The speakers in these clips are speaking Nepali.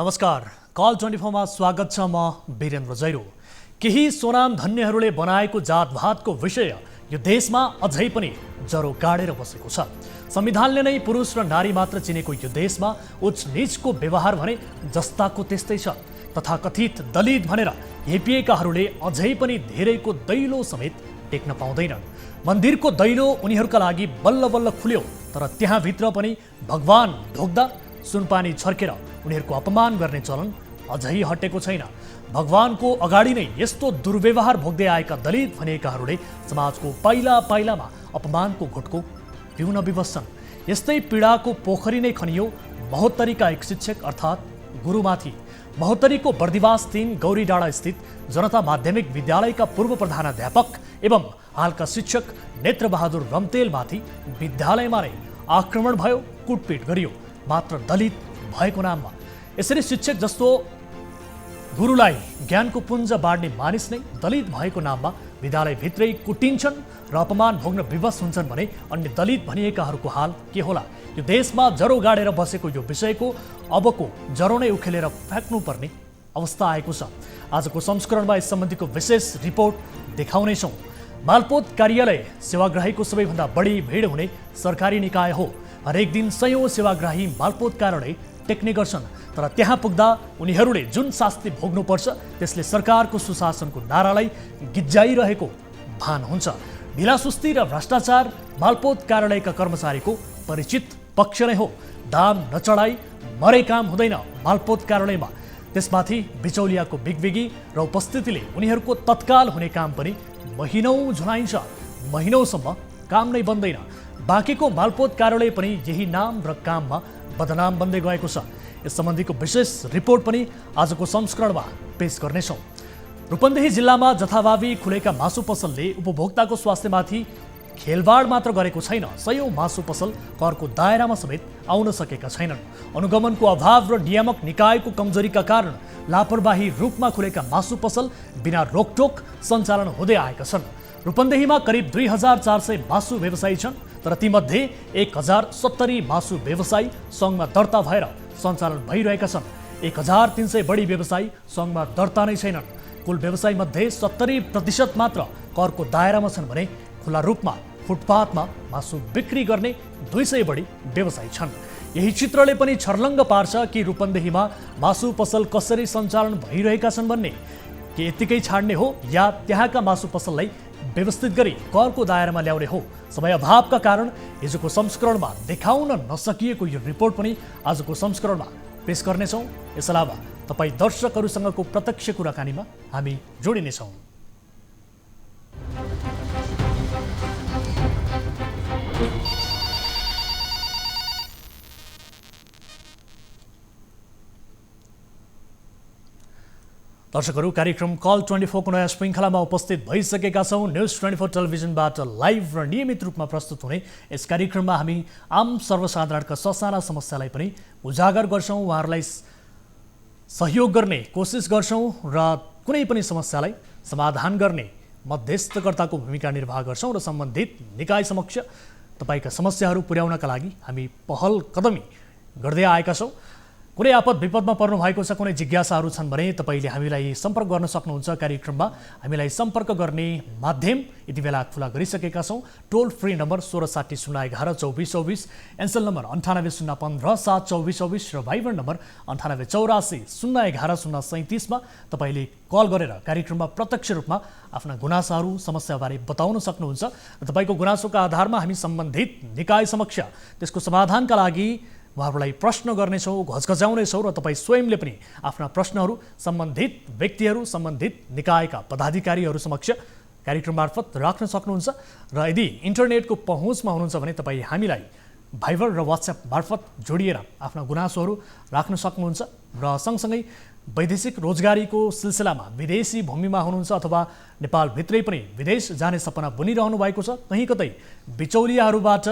नमस्कार, कल 24 मा स्वागत छ। म वीरेन्द्र जैरो। केही सोनाम धन्यहरूले बनाएको जातभातको विषय यो देशमा अझै पनि जरो गाडेर बसेको छ। संविधानले नै पुरुष र नारी मात्र चिनेको यो देशमा उच्च नीचको व्यवहार भने जस्ताको त्यस्तै छ। तथाकथित दलित भनेर हेपिएकाहरूले अझै पनि धेरैको दैलो समेत टेक्न पाउँदैनन्। मन्दिरको दैलो उनीहरूका लागि बल्ल बल्ल खुल्यो, तर त्यहाँभित्र पनि भगवान ढोक्दा सुनपानी छर्केर उनीहरूको अपमान गर्ने चलन अझै हटेको छैन। भगवानको अगाडि नै यस्तो दुर्व्यवहार भोग्दै आएका दलित भनिएकाहरूले समाजको पाइला पाइलामा अपमानको घुटको पिउन विवस्छन्। यस्तै पीडाको पोखरी नै खनियो महोत्तरीका एक शिक्षक अर्थात् गुरुमाथि। महोत्तरीको बर्दिवास 3 गौरी डाँडा स्थित जनता माध्यमिक विद्यालयका पूर्व प्रधानाध्यापक एवं हालका शिक्षक नेत्रबहादुर रम्तेलमाथि विद्यालयमा नै आक्रमण भयो, कुटपिट गरियो, मात्र दलित भएको नाममा। यसरी शिक्षक जस्तो गुरुलाई ज्ञानको पुञ्ज बाँड्ने मानिस नै दलित भएको नाममा विद्यालयभित्रै कुटिन्छन् र अपमान भोग्न विवश हुन्छन् भने अन्य दलित भनिएकाहरूको हाल के होला? यो देशमा जरो गाडेर बसेको यो विषयको अबको जरो नै उखेलेर फ्याँक्नुपर्ने अवस्था आएको छ। आजको संस्करणमा यस सम्बन्धीको विशेष रिपोर्ट देखाउनेछौँ। मालपोत कार्यालय सेवाग्राहीको सबैभन्दा बढी भिड हुने सरकारी निकाय हो। हरेक दिन सयौं सेवाग्राही मालपोत कार्यालय टेक्ने गर्छन्, तर त्यहाँ पुग्दा उनीहरूले जुन शास्ति भोग्नुपर्छ त्यसले सरकारको सुशासनको नारालाई गिज्जाइरहेको भान हुन्छ। ढिलासुस्ती र भ्रष्टाचार मालपोत कार्यालयका कर्मचारीको परिचित पक्ष नै हो। दाम नचढाई मरे काम हुँदैन मालपोत कार्यालयमा। त्यसमाथि बिचौलियाको बिगबिगी र उपस्थितिले उनीहरूको तत्काल हुने काम पनि महिनौँ झुलाइन्छ। महिनौसम्म काम नै बन्दैन। बाँकीको मालपोत कार्यालय पनि यही नाम र काममा बदनाम बन्दै गएको छ। यस सम्बन्धीको विशेष रिपोर्ट पनि आजको संस्करणमा पेश गर्नेछौँ। रूपन्देही जिल्लामा जथाभावी खुलेका मासु पसलले उपभोक्ताको स्वास्थ्यमाथि खेलवाड मात्र गरेको छैन, सयौं मासु पसल करको दायरामा समेत आउन सकेका छैनन्। अनुगमनको अभाव र नियामक निकायको कमजोरीका कारण लापरवाही रूपमा खुलेका मासु पसल बिना रोकटोक सञ्चालन हुँदै आएका छन्। रूपन्देहीमा करिब 2400 मासु व्यवसायी छन्, तर तीमध्ये 1070 मासु व्यवसायी सङ्घमा दर्ता भएर सञ्चालन भइरहेका छन्। 1300 बढी व्यवसायी सङ्घमा दर्ता नै छैनन्। कुल व्यवसायी मध्ये 70% मात्र करको दायरामा छन् भने खुला रूपमा फुटपाथमा मासु बिक्री गर्ने 200 बढी व्यवसायी छन्। यही चित्रले पनि छर्लङ्ग पार्छ कि रूपन्देहीमा मासु पसल कसरी सञ्चालन भइरहेका छन् भन्ने। के यत्तिकै छाड्ने हो या त्यहाँका मासु पसललाई व्यवस्थित गरी करको दायरामा ल्याउने हो? समय अभावका कारण हिजोको संस्करणमा देखाउन नसकिएको यो रिपोर्ट पनि आजको संस्करणमा पेश गर्नेछौँ। यस अलावा तपाईँ दर्शकहरूसँगको प्रत्यक्ष कुराकानीमा हामी जोडिनेछौँ। दर्शकहरू, कार्यक्रम कल 24 को नयाँ श्रृङ्खलामा उपस्थित भइसकेका छौँ। न्युज 24 टेलिभिजनबाट लाइभ र नियमित रूपमा प्रस्तुत हुने यस कार्यक्रममा हामी आम सर्वसाधारणका ससाना समस्यालाई पनि उजागर गर्छौँ, उहाँहरूलाई सहयोग गर्ने कोसिस गर्छौँ र कुनै पनि समस्यालाई समाधान गर्ने मध्यस्थकर्ताको भूमिका निर्वाह गर्छौँ र सम्बन्धित निकाय समक्ष तपाईँका समस्याहरू पुर्याउनका लागि हामी पहल कदमी गर्दै आएका छौँ। कुनै आपद विपदमा पर्नु भएको छ, कुनै जिज्ञासाहरू छन् भने तपाईँले हामीलाई सम्पर्क गर्न सक्नुहुन्छ। कार्यक्रममा हामीलाई सम्पर्क गर्ने माध्यम यति बेला खुला गरिसकेका छौँ। टोल फ्री नम्बर 1660112424, एन्सेल नम्बर 9805072424 र भाइबर नम्बर 9884011037 मा तपाईँले कल गरेर कार्यक्रममा प्रत्यक्ष रूपमा आफ्ना गुनासाहरू समस्याबारे बताउन सक्नुहुन्छ र तपाईँको गुनासोका आधारमा हामी सम्बन्धित निकाय समक्ष त्यसको समाधानका लागि उहाँहरूलाई प्रश्न गर्नेछौँ, घचघचाउनेछौँ र तपाईँ स्वयंले पनि आफ्ना प्रश्नहरू सम्बन्धित व्यक्तिहरू, सम्बन्धित निकायका पदाधिकारीहरू समक्ष कार्यक्रम मार्फत राख्न सक्नुहुन्छ। र यदि इन्टरनेटको पहुँचमा हुनुहुन्छ भने तपाईँ हामीलाई भाइबर र वाट्सएप मार्फत जोडिएर आफ्ना गुनासोहरू राख्न सक्नुहुन्छ। र सँगसँगै वैदेशिक रोजगारीको सिलसिलामा विदेशी भूमिमा हुनुहुन्छ अथवा नेपालभित्रै पनि विदेश जाने सपना बुनिरहनु भएको छ, कहीँ कतै बिचौलियाहरूबाट,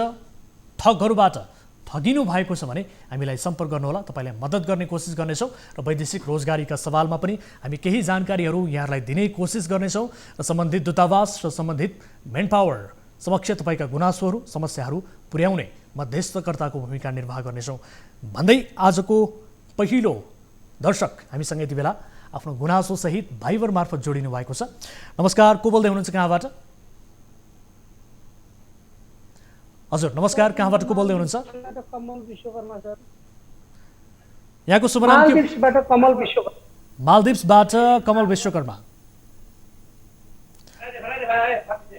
ठगहरूबाट ठगिनु भएको छ भने हामीलाई सम्पर्क गर्नुहोला। तपाईँलाई मद्दत गर्ने कोसिस गर्नेछौँ र वैदेशिक रोजगारीका सवालमा पनि हामी केही जानकारीहरू यहाँहरूलाई दिने कोसिस गर्नेछौँ र सम्बन्धित दूतावास र सम्बन्धित मेन पावर समक्ष तपाईँका गुनासोहरू, समस्याहरू पुर्याउने मध्यस्थकर्ताको भूमिका निर्वाह गर्नेछौँ भन्दै आजको पहिलो दर्शक हामीसँग यति बेला आफ्नो गुनासो सहित भाइबर मार्फत जोडिनु भएको छ। नमस्कार, को बोल्दै हुनुहुन्छ, कहाँबाट? हजुर नमस्कार, कहाँबाट को बोल्दै हुनुहुन्छ? कमल विश्वकर्मा सर। यहाँको शुभ नाम के? मालदिप्सबाट कमल विश्वकर्मा। मालदिप्सबाट कमल विश्वकर्मा।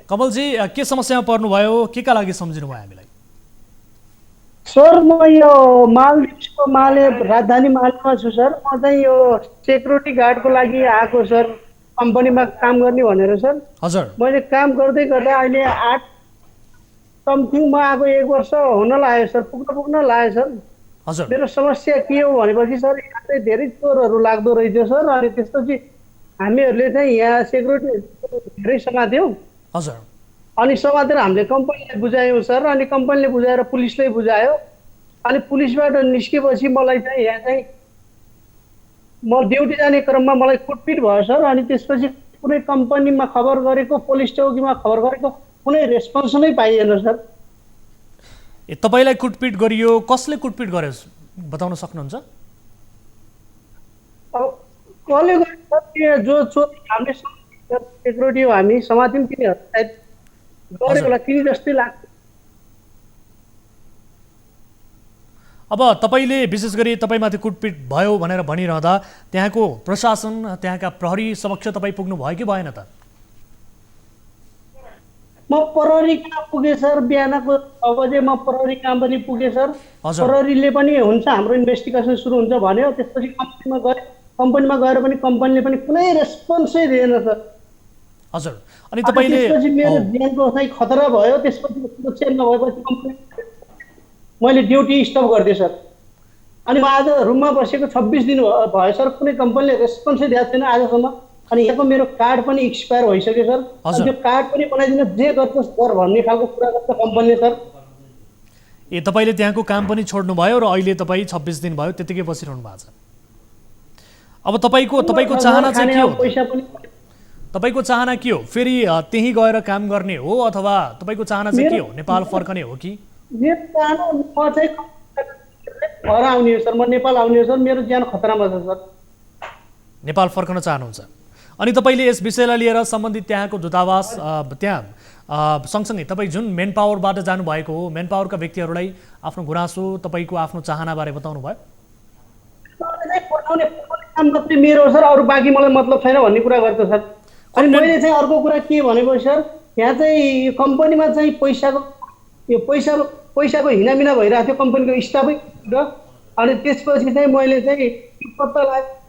कमलजी, के समस्यामा पर्नुभयो, के का लागि सम्झिनु भयो हामीलाई? सर म यो मालदिप्सको राजधानी मालेमा छु सर। म चाहिँ यो सेक्युरिटी गार्डको लागि आएको सर, कम्पनीमा काम गर्ने भनेर सर। हजुर। मैले काम गर्दै गर्दा अहिले 8 समथिङमा आएको 1 वर्ष हुन लाग्यो सर, पुग्न लाग्यो सर। हजुर। मेरो समस्या के हो भनेपछि सर, यहाँ चाहिँ धेरै चोरहरू लाग्दो रहेछ सर। अनि त्यसपछि हामीहरूले चाहिँ यहाँ सेक्युरिटी धेरै समात्यौँ। हजुर। अनि समातेर हामीले कम्पनीलाई बुझायौँ सर। अनि कम्पनीले बुझाएर पुलिसले बुझायो। अनि पुलिसबाट निस्केपछि मलाई चाहिँ यहाँ चाहिँ म ड्युटी जाने क्रममा मलाई कुटपिट भयो सर। अनि त्यसपछि कुनै कम्पनीमा खबर गरेको, पुलिस चौकीमा खबर गरेको कुनै रेस्पोन्स नै पाइएन सर। तपाईलाई कुटपिट गरियो, कसले कुटपिट गर्यो बताउन सक्नुहुन्छ? अब कसले गर्यो? जो चोर हामीले सेक्युरिटी हो हामी समात्यौँ, तिनीहरू सायद गरेको होला तिनी जस्तै लाग्छ। अब तपाईँले विशेष गरी तपाईँमाथि कुटपिट भयो भनेर भनिरहँदा त्यहाँको प्रशासन, त्यहाँका प्रहरी समक्ष तपाईँ पुग्नु भयो कि भएन त? म प्रहरी कहाँ पुगेँ सर, बिहानको 6 बजे म प्रहरी कहाँ पनि पुगेँ सर। प्रहरीले पनि हुन्छ हाम्रो इन्भेस्टिगेसन सुरु हुन्छ भन्यो। त्यसपछि कम्पनीमा गएर पनि कम्पनीले पनि कुनै रेस्पोन्सै दिएन सर। हजुर। अनि तपाईले त्यसपछि मेरो ज्यानको चाहिँ खतरा भयो। त्यसपछि सुरक्षा नभएपछि मैले ड्युटी स्टप गरिदिएँ सर। अनि म आज रुममा बसेको 26 दिन भयो सर, कुनै कम्पनीले रेस्पोन्सै दिएको छैन आजसम्म। अनि यहाँको मेरो कार्ड पनि एक्सपायर भइसक्यो सर। त्यो कार्ड पनि बनाइदिनु, जे गर्छस् गर भन्ने खालको कुरा गर्छ कम्पनीले सर। तपाईँले त्यहाँको काम पनि छोड्नु भयो र अहिले तपाईँ 26 दिन भयो त्यतिकै बसिरहनु भएको छ। अब तपाईँको चाहना चाहिँ के हो? पैसा पनि तपाईको चाहना के हो? फेरि त्यही गएर काम गर्ने हो अथवा तपाईको चाहना चाहिँ के हो? नेपाल फर्कने हो कि? मेरो चाहना म चाहिँ घर आउने हो सर, म नेपाल आउने हो सर। मेरो ज्यान खतरामा छ सर। नेपाल फर्कन चाहनुहुन्छ? अनि तपाईँले यस विषयलाई लिएर सम्बन्धित त्यहाँको दूतावास, त्यहाँ सँगसँगै तपाईँ जुन मेन पावरबाट जानुभएको हो, मेन पावरका व्यक्तिहरूलाई आफ्नो गुनासो, तपाईँको आफ्नो चाहनाबारे बताउनु भयो? काम मात्रै मेरो सर, अरू बाँकी मलाई मतलब छैन भन्ने कुरा गर्छ सर। अनि मैले चाहिँ अर्को कुरा के भनेको सर, यहाँ चाहिँ कम्पनीमा चाहिँ पैसाको हिनामिना भइरहेको थियो कम्पनीको स्टाफै। अनि त्यसपछि चाहिँ मैले चाहिँ पत्ता लाग्यो,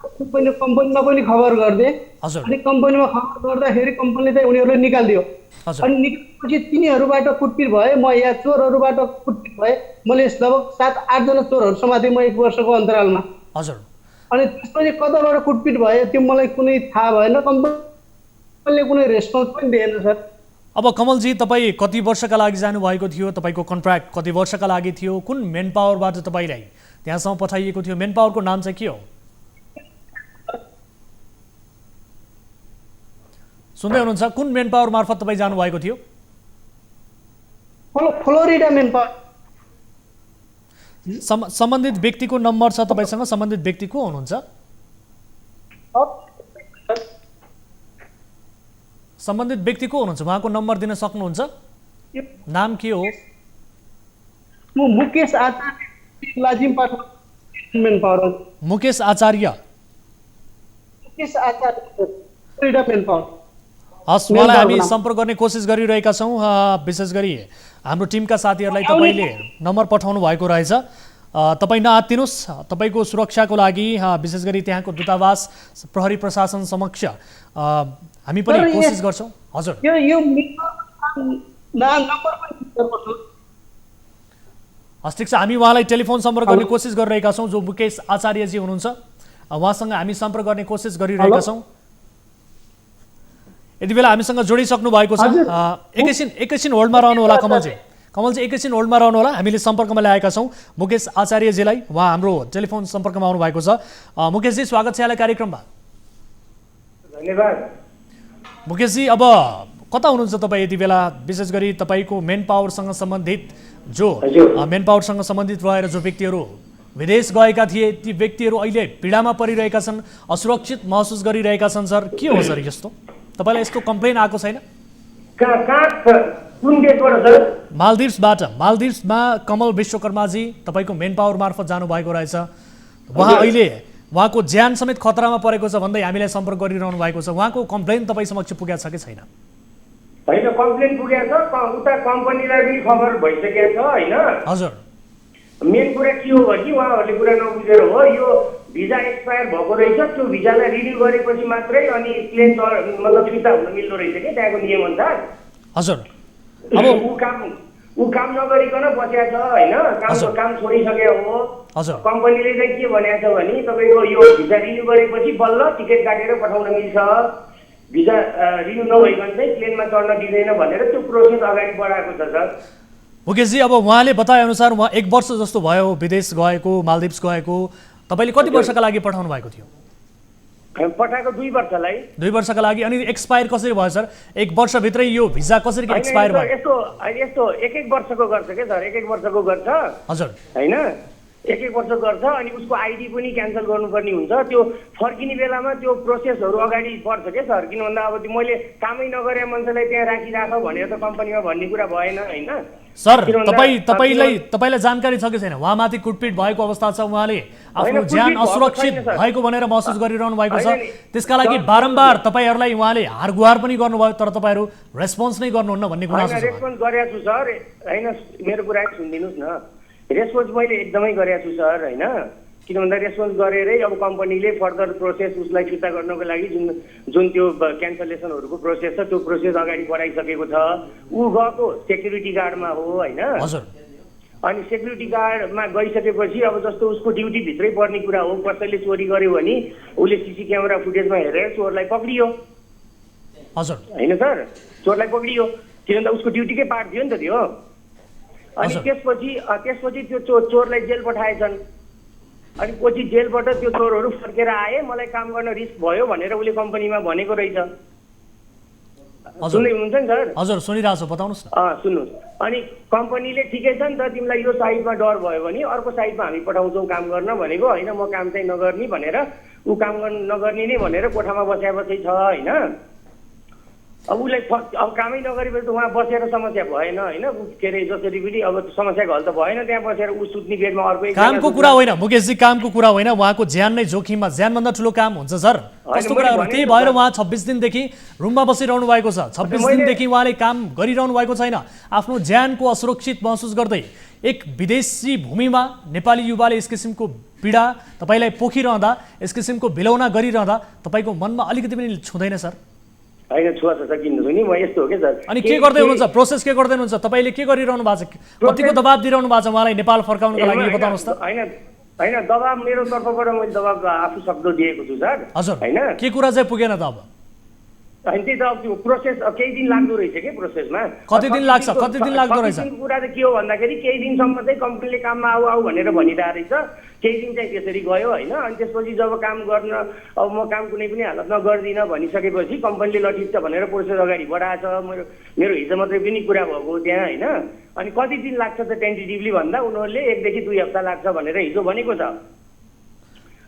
कम्पनीमा पनि खबर गरिदिएँ। अनि कम्पनीमा खबर गर्दाखेरि कम्पनीले चाहिँ उनीहरूले निकालिदियो। अनि निकालेपछि तिनीहरूबाट कुटपिट भए, म यहाँ चोरहरूबाट कुटपिट भए। मैले लगभग 7-8 जना चोरहरू समातेँ म 1 वर्षको अन्तरालमा। हजुर। अनि त्यसपछि कताबाट कुटपिट भयो त्यो मलाई कुनै थाहा भएन, कम्पनीले कुनै रेस्पोन्स पनि दिएन सर। अब कमलजी, तपाईँ कति वर्षका लागि जानुभएको थियो? तपाईँको कन्ट्र्याक्ट कति वर्षका लागि थियो? कुन मेन पावरबाट तपाईँलाई त्यहाँसम्म पठाइएको थियो? मेन पावरको नाम चाहिँ के हो? सुन्दै हुनुहुन्छ? कुन मेन पावर मार्फत तपाईँ जानुभएको थियो? Florida main power. सम्बन्धित व्यक्तिको नम्बर छ तपाईँसँग? सम्बन्धित व्यक्ति को हुनुहुन्छ? सम्बन्धित व्यक्ति को हुनुहुन्छ? उहाँको नम्बर दिन सक्नुहुन्छ? नाम के हो? मुकेश आचार्य, लाजिमपाट मेन पावर। मुकेश आचार्य। मुकेश आचार्य, फ्लोरिडा मेन पावर। हस्, उहाँलाई हामी सम्पर्क गर्ने कोसिस गरिरहेका छौँ। विशेष गरी हाम्रो टिमका साथीहरूलाई तपाईँले नम्बर पठाउनु भएको रहेछ। तपाईँ नआत्तिनुहोस्, तपाईँको सुरक्षाको लागि विशेष गरी त्यहाँको दूतावास, प्रहरी प्रशासन समक्ष हामी पनि कोसिस गर्छौँ। हजुर। हस्, ठिक छ, हामी उहाँलाई टेलिफोन सम्पर्क गर्ने कोसिस गरिरहेका छौँ। जो मुकेश आचार्यजी हुनुहुन्छ उहाँसँग हामी सम्पर्क गर्ने कोसिस गरिरहेका छौँ। यति बेला हामीसँग जोडिसक्नु भएको छ। एकैछिन होल्डमा रहनु होला कमलजी। एकैछिन होल्डमा रहनु होला। हामीले सम्पर्कमा ल्याएका छौँ मुकेश आचार्यजीलाई। उहाँ हाम्रो टेलिफोन सम्पर्कमा आउनु भएको छ। मुकेशजी, स्वागत छ यहाँलाई कार्यक्रममा। धन्यवाद। मुकेशजी, अब कता हुनुहुन्छ तपाईँ यति बेला? विशेष गरी तपाईँको मेन पावरसँग सम्बन्धित जो मेन पावरसँग सम्बन्धित रहेर जो व्यक्तिहरू विदेश गएका थिए ती व्यक्तिहरू अहिले पीडामा परिरहेका छन्, असुरक्षित महसुस गरिरहेका छन् सर। के हो सर यस्तो? तपाईँलाई यस्तो कम्प्लेन आएको छैन? मालदिभ्समा कमल विश्वकर्माजी तपाईँको मेन पावर मार्फत जानुभएको रहेछ। उहाँ अहिले उहाँको ज्यान समेत खतरामा परेको छ भन्दै हामीलाई सम्पर्क गरिरहनु भएको छ। उहाँको कम्प्लेन तपाईँ समक्ष पुगेको छ कि छैन? होइन, कम्प्लेन पुगेको छ, उता कम्पनीलाई पनि खबर भइसकेको छ होइन। हजुर, मेन कुरा के हो भने उहाँहरूले कुरा नबुझेर हो, यो भिजा एक्सपायर भएको रहेछ, त्यो भिजालाई रिन्यू गरेपछि मात्रै अनि प्लेन मतलब फिर्ता हुन मिल्दो रहेछ कि त्यहाँको नियम अनुसार। हजुर, अब ऊ काम नगरिकन बसेको छ होइन, काम छोडिसक्यो हो। कम्पनीले चाहिँ के भनेको छ भने तपाईँको यो भिजा रिन्यू गरेपछि बल्ल टिकट काटेर पठाउन मिल्छ, भिजा रिन्यू नभइकन चाहिँ प्लेनमा चढ्न दिँदैन भनेर त्यो प्रोसेस अगाडि बढाएको छ सर। मुकेशजी, अब उहाँले बताएअनुसार उहाँ 1 वर्ष जस्तो भयो विदेश गएको, मालदिभ्स गएको। तपाईँले कति वर्षका लागि पठाउनु भएको थियो? पठाएको 2 वर्षलाई। 2 वर्षका लागि। अनि एक्सपायर कसरी भयो सर? 1 वर्षभित्रै यो भिजा कसरी एक्सपायर भयो? यस्तो 1-1 वर्षको गर्छ के सर, 1-1 वर्षको गर्छ। हजुर, होइन 1-1 वर्ष गर्छ अनि उसको आइडी पनि क्यान्सल गर्नुपर्ने हुन्छ। त्यो फर्किने बेलामा त्यो प्रोसेसहरू अगाडि बढ्छ क्या सर। किन भन्दा अब मैले कामै नगरे मान्छेलाई त्यहाँ राखिराख भनेर त कम्पनीमा भन्ने कुरा भएन होइन सर। तपाईँलाई जानकारी छ कि छैन उहाँमाथि कुटपिट भएको अवस्था छ, उहाँले आफ्नो ज्यान असुरक्षित भएको भनेर महसुस गरिरहनु भएको छ। त्यसका लागि बारम्बार तपाईँहरूलाई उहाँले हारगुहार पनि गर्नुभयो तर तपाईँहरू रेस्पोन्स नै गर्नुहुन्न भन्ने कुरा छ। रेस्पोन्स गरेको छु सर, होइन मेरो कुरा सुनिदिनुहोस् न। रेस्पोन्स मैले एकदमै गरेको छु सर होइन। किन भन्दा रेस्पोन्स गरेरै अब कम्पनीले फर्दर प्रोसेस उसलाई फिर्ता गर्नको लागि जुन त्यो क्यान्सलेसनहरूको प्रोसेस छ त्यो प्रोसेस अगाडि बढाइसकेको छ। ऊ गएको सेक्युरिटी गार्डमा हो होइन। अनि सेक्युरिटी गार्डमा गइसकेपछि अब जस्तो उसको ड्युटी भित्रै पर्ने कुरा हो, कसैले चोरी गर्यो भने उसले सीसी क्यामेरा फुटेजमा हेरेर चोरलाई पक्रियो होइन सर, चोरलाई पक्रियो। किन भन्दा उसको ड्युटीकै पार्ट थियो नि त त्यो। अनि त्यसपछि त्यो चोरलाई जेल पठाएछन्। अनि पछि जेलबाट त्यो चोरहरू फर्केर आए, मलाई काम गर्न रिस्क भयो भनेर उसले कम्पनीमा भनेको रहेछ। सुन्दै हुनुहुन्छ नि सर? हजुर, सुनिरहेको छु, बताउनुहोस् न। सुन्नुहोस्, अनि कम्पनीले ठिकै छ नि त, तिमीलाई यो साइडमा डर भयो भने अर्को साइडमा हामी पठाउँछौँ काम गर्न भनेको होइन। म काम चाहिँ नगर्ने भनेर ऊ काम नगर्ने नै भनेर कोठामा बस्यापछि छ होइन। अब उसलाई अब कामै नगरेपछि त उहाँ बसेर समस्या भएन होइन। के अरे जसरी पनि अब समस्याको हल त भएन त्यहाँ बसेर ऊ सुत्ने बेडमा अर्को कामको कुरा होइन मुकेशजी, कामको कुरा होइन, उहाँको ज्यान नै जोखिममा। ज्यानभन्दा ठुलो काम हुन्छ सर कस्तो कुराहरू। त्यही भएर उहाँ 26 दिनदेखि रुममा बसिरहनु भएको छ। 26 दिनदेखि उहाँले काम गरिरहनु भएको छैन। आफ्नो ज्यानको असुरक्षित महसुस गर्दै एक विदेशी भूमिमा नेपाली युवाले यस किसिमको पीडा तपाईँलाई पोखिरहँदा, यस किसिमको बिलौना गरिरहँदा तपाईँको मनमा अलिकति पनि छुँदैन सर? होइन, छुवा छ किन्नु नि म यस्तो हो कि सर। अनि के गर्दै हुनुहुन्छ? प्रोसेस के गर्दै हुनुहुन्छ? तपाईँले के गरिरहनु भएको छ? कतिको दबाब दिइरहनु भएको छ उहाँलाई नेपाल फर्काउनको लागि? बताउनुहोस् त। होइन दबाब मेरो तर्फबाट मैले दबाब आफू सक्दो दिएको छु सर। हजुर, होइन के कुरा चाहिँ पुगेन त अब? होइन त्यही त अब त्यो प्रोसेस केही दिन लाग्दो रहेछ कि प्रोसेसमा। कति दिन लाग्छ? कति दिन लाग्दो रहेछ? कुरा चाहिँ के हो भन्दाखेरि केही दिनसम्म चाहिँ कम्पनीले काममा आऊ भनेर भनिरहेको रहेछ। केही दिन चाहिँ त्यसरी गयो होइन। अनि त्यसपछि जब काम गर्न अब म काम कुनै पनि हालतमा गर्दिनँ भनिसकेपछि कम्पनीले ल ठिक छ भनेर प्रोसेस अगाडि बढाएछ। मेरो हिजो मात्रै पनि कुरा भएको त्यहाँ होइन। अनि कति दिन लाग्छ त टेन्टेटिभली भन्दा उनीहरूले 1 देखि 2 हप्ता लाग्छ भनेर हिजो भनेको छ।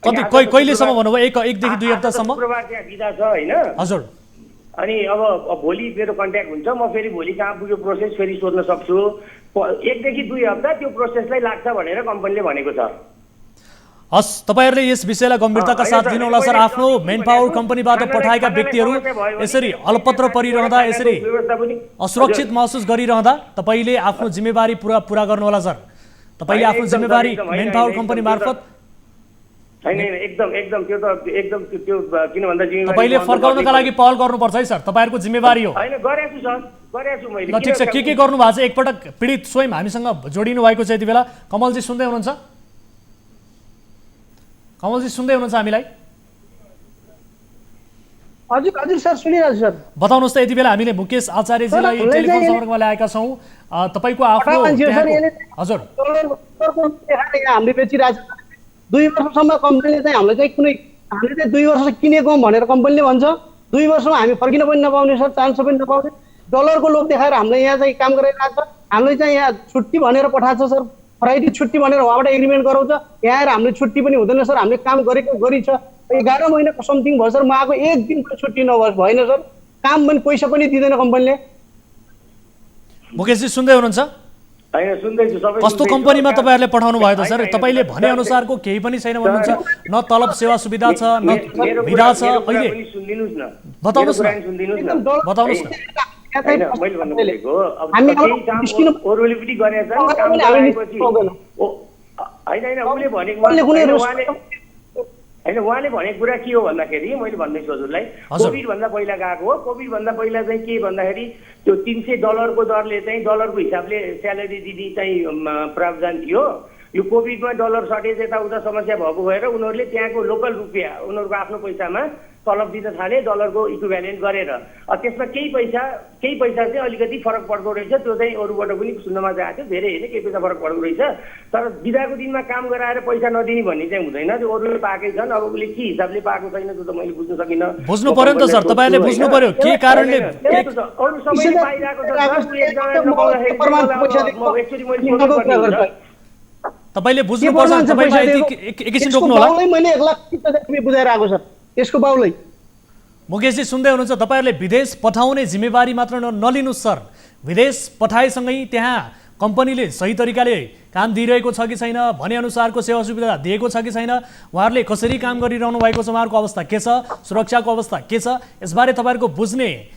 कहिलेसम्म भन्नुभयो? 1 देखि 2 हप्तासम्म शुक्रबार त्यहाँ बिदा छ होइन। हजुर, अनि अब भोलि मेरो कन्ट्याक्ट हुन्छ, म फेरि भोलि कहाँ पुग्यो प्रोसेस फेरि सोध्न सक्छु। 1 देखि 2 हप्ता त्यो प्रोसेसलाई लाग्छ भनेर कम्पनीले भनेको छ। हस्, तपाईँहरूले यस विषयलाई गम्भीरताका साथ दिनुहोला सर। आफ्नो मेन पावर कम्पनीबाट पठाएका व्यक्तिहरू यसरी अलपत्र परिरहँदा, यसरी असुरक्षित महसुस गरिरहँदा तपाईँले आफ्नो जिम्मेवारी पुरा गर्नुहोला सर। तपाईँले आफ्नो जिम्मेवारी मेन पावर कम्पनी मार्फत एकदम त्यो त एकदम त्यो किन भन्दा तपाईँले फर्काउनका लागि पहल गर्नुपर्छ है सर, तपाईँहरूको जिम्मेवारी हो। होइन गरेछु सर, गरेछु मैले। ल ठिक छ, के गर्नु भएको छ? एकपटक पीडित स्वयं हामीसँग जोडिनु भएको छ यति बेला। कमलजी सुन्दै हुनुहुन्छ? कमलजी सुन्दै हुनुहुन्छ हामीलाई? हजुर हजुर सर, सुनिरहेछु सर। बताउनुहोस् त, यति बेला हामीले मुकेश आचार्यजीलाई टेलिफोन सम्पर्कमा ल्याएका छौँ। तपाईँको आफ्नो हजुर हामीले बेचिरहेको 2 वर्षसम्म कम्पनीले चाहिँ हामीले चाहिँ हामीले चाहिँ 2 वर्ष किनेको भनेर कम्पनीले भन्छ। 2 वर्षमा हामी फर्किन पनि नपाउने सर, चान्स पनि नपाउने। डलरको लोभ देखाएर हामीले यहाँ चाहिँ काम गरिरहेको छ। हामीले चाहिँ यहाँ छुट्टी भनेर पठाएको छ सर फ्राइडे छुट्टी भनेर उहाँबाट एग्रिमेन्ट गराउँछ, यहाँ आएर हामीले छुट्टी पनि हुँदैन सर, हामीले काम गरेको गरी छ, 11 महिनाको समथिङ भयो सर, म आएको 1 दिनको छुट्टी नभएस भएन सर, काम पनि पैसा पनि दिँदैन कम्पनीले। मुकेशजी सुन्दै हुनुहुन्छ? होइन सुन्दैछु, सबै कस्तो कम्पनीमा तपाईँहरूले पठाउनु भयो त सर? तपाईँले भने अनुसारको केही पनि छैन भन्नुहुन्छ, न तलब सेवा सुविधा छ न विधा छ। अहिले सुनिदिनुस् न, बताउनुस् न, सुनिदिनुस् न, बताउनुस् न। होइन मैले भन्नु खोजेको अब केही काम अरूले पनि गरेछ काम गराएपछि होइन उसले भनेको होइन उहाँले भनेको कुरा के हो भन्दाखेरि मैले भन्दैछु हजुरलाई, कोभिड भन्दा पहिला गएको हो। कोभिड भन्दा पहिला चाहिँ के भन्दाखेरि त्यो $300 को दरले चाहिँ डलरको हिसाबले स्यालेरी दिने चाहिँ प्रावधान थियो। यो कोभिडमा डलर सर्टेज यताउता समस्या भएको भएर उनीहरूले त्यहाँको लोकल रुपियाँ उनीहरूको आफ्नो पैसामा तलब दिन थाले, डलरको इक्विभ्यालेन्ट गरेर। त्यसमा केही पैसा चाहिँ अलिकति फरक पर्दो रहेछ, त्यो चाहिँ अरूबाट पनि सुन्नमा आएको थियो, धेरै होइन, केही पैसा फरक पर्दो रहेछ। तर बिदाको दिनमा काम गराएर पैसा नदिने भन्ने चाहिँ हुँदैन, त्यो अरूले पाएकै छन्। अब उसले के हिसाबले पाएको छैन त्यो त मैले बुझ्न सकिनँ। बुझ्नु पर्यो नि त सर, तपाईँले बुझ्नु पर्यो के कारणले। अरू सबैले पाइरहेको छ, तपाईँले बुझ्नुपर्छ, तपाईँले एकैछिन रोक्नु होला। मैले 1,30,000 बुझाएर आएको सर, त्यसको बाउलै। मुकेशजी सुन्दै हुनुहुन्छ? तपाईँहरूले विदेश पठाउने जिम्मेवारी मात्र नलिनुहोस् सर, विदेश पठाएसँगै त्यहाँ कम्पनीले सही तरिकाले काम दिइरहेको छ कि छैन, भनेअनुसारको सेवा सुविधा दिएको छ कि छैन, उहाँहरूले कसरी काम गरिरहनु भएको छ, उहाँहरूको अवस्था के छ, सुरक्षाको अवस्था के छ, यसबारे तपाईँहरूको बुझ्ने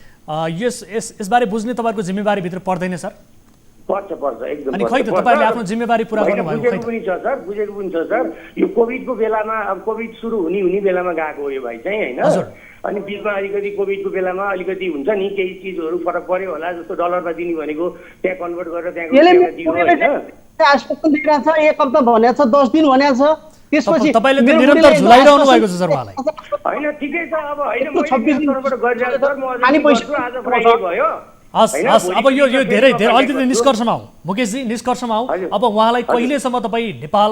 यसबारे बुझ्ने तपाईँहरूको जिम्मेवारीभित्र पर्दैन सर? पर्छ एकदम। अनि खै त तपाईँले आफ्नो जिम्मेवारी पुरा गर्नुभयो? बुझेको पनि छ सर, बुझेको पनि छ सर। यो कोभिडको बेलामा अब कोभिड सुरु हुने बेलामा गएको हो यो भाइ चाहिँ होइन। अनि बिचमा अलिकति कोभिडको बेलामा अलिकति हुन्छ नि केही चिजहरू फरक पर्यो होला, जस्तो डलरमा दिने भनेको त्यहाँ कन्भर्ट गरेर त्यहाँको दियो होइन। आश्वासन दिइरहेको छ, 1 हप्ता भनेको छ, 10 दिन भनेको छ, त्यसपछि तपाईँले त निरन्तर झुलाइरहनु भएको छ सर उहाँलाई। होइन ठिकै छ, अब होइन मैले तर्फबाट गरिरहेको सर, म आज फ्राइडे भयो। हस् अब यो धेरै अलिकति निष्कर्षमा आऊ मुकेशजी, निष्कर्षमा आऊ। अब उहाँलाई कहिलेसम्म तपाईँ नेपाल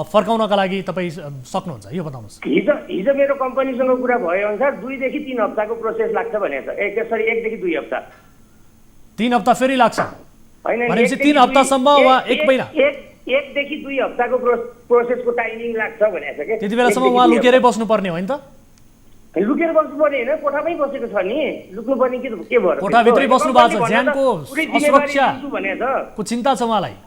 फर्काउनका लागि तपाईँ सक्नुहुन्छ यो बताउनुहोस्। हिजो मेरो कम्पनीसँग कुरा भए अनुसार 2 देखि 3 हप्ताको प्रोसेस लाग्छ भनेको छ। 1 देखि 2 हप्ता। 3 हप्ता फेरि लाग्छ भनेपछि 3 हप्तासम्म वा 1 महिना 1 देखि 2 हप्ताको प्रोसेसको टाइमिङ लाग्छ भनेको छ के। त्यति बेलासम्म उहाँ लुकेरै बस्नुपर्ने हो नि त? लुकेर बस्नु पर्ने होइन, कोठामै बसेको छ नि, लुक्नु पर्ने के भयो? कोठाभित्रै बस्नु भएको छ, ज्यानको असुरक्षाको चिन्ता छ उहाँलाई।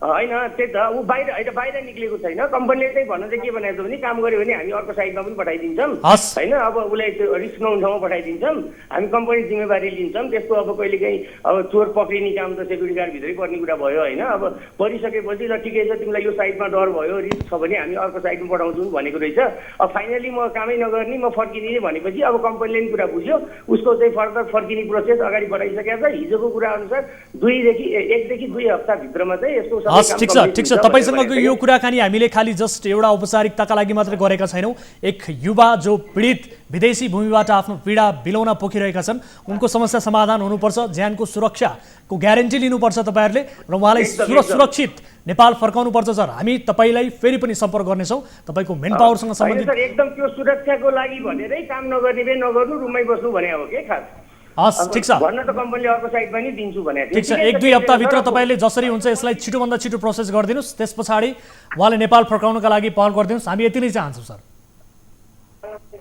होइन त्यही त, ऊ बाहिर निक्लेको छैन। कम्पनीले चाहिँ भन्नु चाहिँ के भनेको छ भने काम गर्यो भने हामी अर्को साइडमा पनि पठाइदिन्छौँ होइन। अब उसलाई त्यो रिस्क नहुने ठाउँमा पठाइदिन्छौँ, हामी कम्पनी जिम्मेवारी लिन्छौँ। त्यसको अब कहिलेकाहीँ अब चोर पक्रिने काम त सेक्युरिटी गार्डभित्रै पर्ने कुरा भयो होइन। अब परिसकेपछि ल ठिकै छ, तिमीलाई यो साइडमा डर भयो, रिस्क छ भने हामी अर्को साइडमा पठाउँछौँ भनेको रहेछ। अब फाइनली म कामै नगर्ने, म फर्किने भनेपछि अब कम्पनीले पनि कुरा बुझ्यो, उसको चाहिँ फर्दर फर्किने प्रोसेस अगाडि बढाइसकेको छ। हिजोको कुरा अनुसार 1 देखि 2 हप्ताभित्रमा चाहिँ यसको ठिक छ। तपाईँसँगको यो कुराकानी हामीले खालि जस्ट एउटा औपचारिकताका लागि मात्रै गरेका छैनौँ। एक युवा जो पीडित विदेशी भूमिबाट आफ्नो पीडा बिलौना पोखिरहेका छन्, उनको समस्या समाधान हुनुपर्छ, ज्यानको सुरक्षाको ग्यारेन्टी लिनुपर्छ तपाईँहरूले, र उहाँलाई सुरक्षित नेपाल फर्काउनुपर्छ सर। हामी तपाईँलाई फेरि पनि सम्पर्क गर्नेछौँ तपाईँको मेन पावरसँग सम्बन्धित। एकदम त्यो सुरक्षाको लागि भनेरै काम नगर्ने नगर्नु, रुममै बस्नु भने हो के खास। हस् ठिक छ, भन्न त कम्पनीले अर्को साइडमा नि दिन्छु भने ठिक छ। 1-2 हप्ताभित्र तपाईँले जसरी हुन्छ यसलाई छिटोभन्दा छिटो प्रोसेस गरिदिनुहोस्, त्यस पछाडि उहाँले नेपाल फर्काउनका लागि पहल गरिदिनुहोस्, हामी यति नै चाहन्छौँ सर।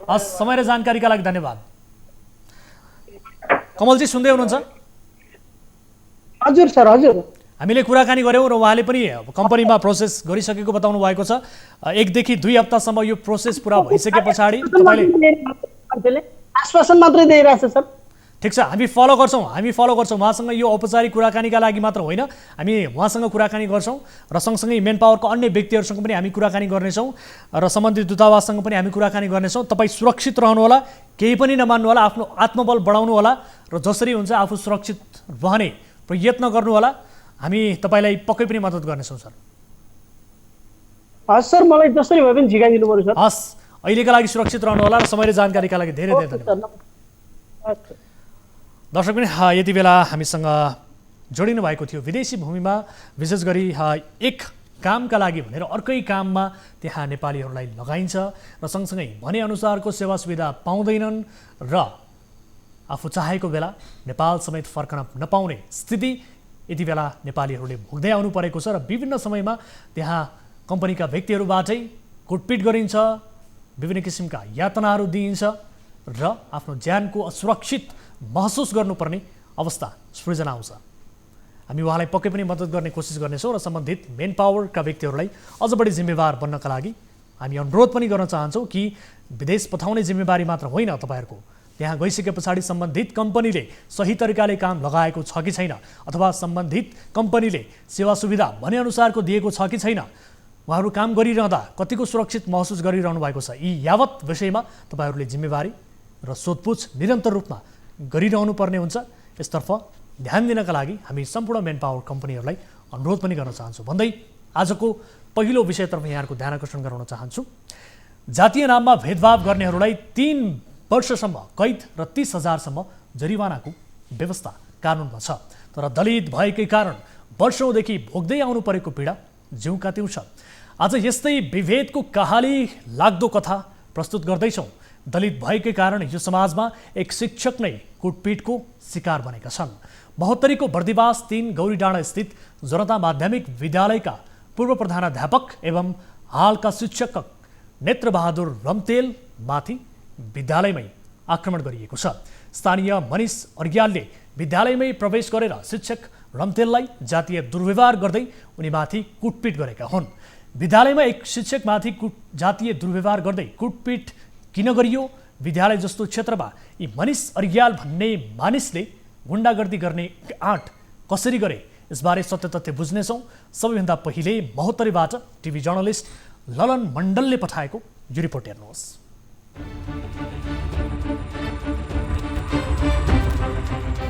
हस्, समय र जानकारीका लागि धन्यवाद। कमलजी सुन्दै हुनुहुन्छ? हजुर सर, हजुर। हामीले कुराकानी गऱ्यौँ र उहाँले पनि कम्पनीमा प्रोसेस गरिसकेको बताउनु भएको छ। 1 देखि 2 हप्तासम्म यो प्रोसेस पुरा भइसके पछाडि तपाईँले आश्वासन मात्रै दिइरहेछ सर। ठिक छ, हामी फलो गर्छौँ उहाँसँग। यो औपचारिक कुराकानीका लागि मात्र होइन, हामी उहाँसँग कुराकानी गर्छौँ र सँगसँगै मेन पावरको अन्य व्यक्तिहरूसँग पनि हामी कुराकानी गर्नेछौँ र सम्बन्धित दूतावाससँग पनि हामी कुराकानी गर्नेछौँ। तपाईँ सुरक्षित रहनुहोला, केही पनि नमान्नु होला, आफ्नो आत्मबल बढाउनु होला र जसरी हुन्छ आफू सुरक्षित रहने प्रयत्न गर्नु होला। हामी तपाईँलाई पक्कै पनि मद्दत गर्नेछौँ सर। हस् सर, मलाई जसरी भए पनि झिकाइदिनु पर्यो सर। हस्, अहिलेका लागि सुरक्षित रहनु होला र समय र जानकारीका लागि धेरै धन्यवाद। दर्शक पनि यति बेला हामीसँग जोडिनु भएको थियो। विदेशी भूमिमा विशेष गरी एक कामका लागि भनेर अर्कै काममा त्यहाँ नेपालीहरूलाई लगाइन्छ र सँगसँगै भनेअनुसारको सेवा सुविधा पाउँदैनन् र आफू चाहेको बेला नेपाल समेत फर्कन नपाउने स्थिति यति बेला नेपालीहरूले भोग्दै आउनु परेको छ र विभिन्न समयमा त्यहाँ कम्पनीका व्यक्तिहरूबाटै कुटपिट गरिन्छ, विभिन्न किसिमका यातनाहरू दिइन्छ र आफ्नो ज्यानको असुरक्षित महसुस गर्नुपर्ने अवस्था सृजना आउँछ। हामी उहाँलाई पक्कै पनि मद्दत गर्ने कोसिस गर्नेछौँ र सम्बन्धित मेन पावरका व्यक्तिहरूलाई अझ बढी जिम्मेवार बन्नका लागि हामी अनुरोध पनि गर्न चाहन्छौँ कि विदेश पठाउने जिम्मेवारी मात्र होइन तपाईँहरूको, त्यहाँ गइसके पछाडि सम्बन्धित कम्पनीले सही तरिकाले काम लगाएको छ कि छैन अथवा सम्बन्धित कम्पनीले सेवा सुविधा भनेअनुसारको दिएको छ कि छैन, उहाँहरू काम गरिरहँदा कतिको सुरक्षित महसुस गरिरहनु भएको छ, यी यावत विषयमा तपाईँहरूले जिम्मेवारी र सोधपुछ निरन्तर रूपमा गरिरहनु पर्ने हुन्छ। यसतर्फ ध्यान दिनका लागि हामी सम्पूर्ण मेन पावर कम्पनीहरूलाई अनुरोध पनि गर्न चाहन्छौँ भन्दै आजको पहिलो विषयतर्फ यहाँहरूको ध्यान आकर्षण गराउन चाहन्छु। जातीय नाममा भेदभाव गर्नेहरूलाई 3 वर्षसम्म कैद र 30,000सम्म जरिवानाको व्यवस्था कानुनमा छ, तर दलित भएकै कारण वर्षौँदेखि भोग्दै आउनु परेको पीडा जिउका त्यौँ छ। आज यस्तै विभेदको कहाली लाग्दो कथा प्रस्तुत गर्दैछौँ। दलित भएकै कारण यो समाजमा एक शिक्षक नै कुटपिटको शिकार बनेका छन्। महोत्तरीको बर्दिवास 3 गौरीडाँडा स्थित जनता माध्यमिक विद्यालयका पूर्व प्रधानाध्यापक एवं हालका शिक्षक नेत्रबहादुर रम्तेल माथि विद्यालयमै आक्रमण गरिएको छ। स्थानीय मनिष अर्ग्यालले विद्यालयमै प्रवेश गरेर शिक्षक रम्तेललाई जातीय दुर्व्यवहार गर्दै उनीमाथि कुटपिट गरेका हुन्। विद्यालयमा एक शिक्षकमाथि जातीय दुर्व्यवहार गर्दै कुटपिट किन गरियो? विद्यालय जस्तो क्षेत्रमा यी मनिष अर्ग्याल भन्ने मानिसले गुण्डागर्दी गर्ने आँट कसरी गरे? यसबारे सत्य तथ्य बुझ्नेछौँ। सबैभन्दा पहिले महोत्तरीबाट टिभी जर्नलिस्ट ललन मण्डलले पठाएको यो रिपोर्ट हेर्नुहोस्।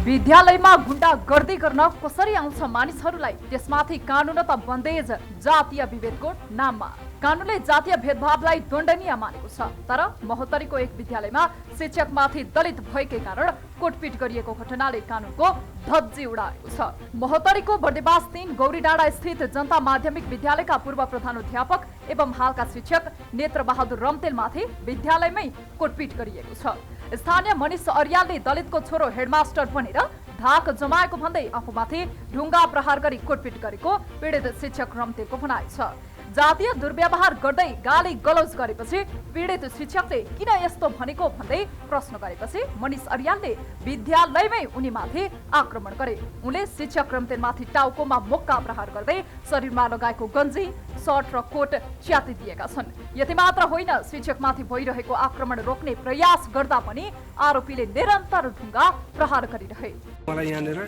विद्यालयमा गुण्डागर्दी गर्न कसरी आउँछ मानिसहरूलाई, त्यसमाथि कानुन त बन्देज जातीय विभेदको नाममा। कानुनले जातीय भेदभावलाई दण्डनीय मानेको छ, तर महोत्तरीको एक विद्यालयमा शिक्षकमाथि दलित भएकै कारण कुटपिट गरिएको घटनाले कानुनको धज्जी उडाएको छ। महोत्तरीको बर्दिवास 3 गौरीडाँडा स्थित जनता माध्यमिक विद्यालयका पूर्व प्रधानाध्यापक एवं हालका शिक्षक नेत्रबहादुर रम्तेलमाथि विद्यालयमै कुटपिट गरिएको छ। स्थानीय मनिष अर्यालले दलितको छोरो हेडमास्टर बनेर धाक जमाएको भन्दै आफूमाथि ढुङ्गा प्रहार गरी कुटपिट गरेको पीडित शिक्षक रम्तेलको भनाइ छ। जातीय दुर्व्यवहार गर्दै गाली गलौज गरेपछि पीडित शिक्षकले किन यस्तो भनेको भन्दै प्रश्न गरेपछि मनिष अर्यालले विद्यालयमै उनीमाथि आक्रमण गरे। उनले शिक्षक रम्तेलमाथि टाउकोमा मुक्का प्रहार गर्दै शरीरमा लगाएको गन्जी, सर्ट र कोट च्यातिदिएका छन्। यति मात्र होइन, शिक्षकमाथि भइरहेको आक्रमण रोक्ने प्रयास गर्दा पनि आरोपीले निरन्तर ढुङ्गा प्रहार गरिरहे। मलाई यहाँनिर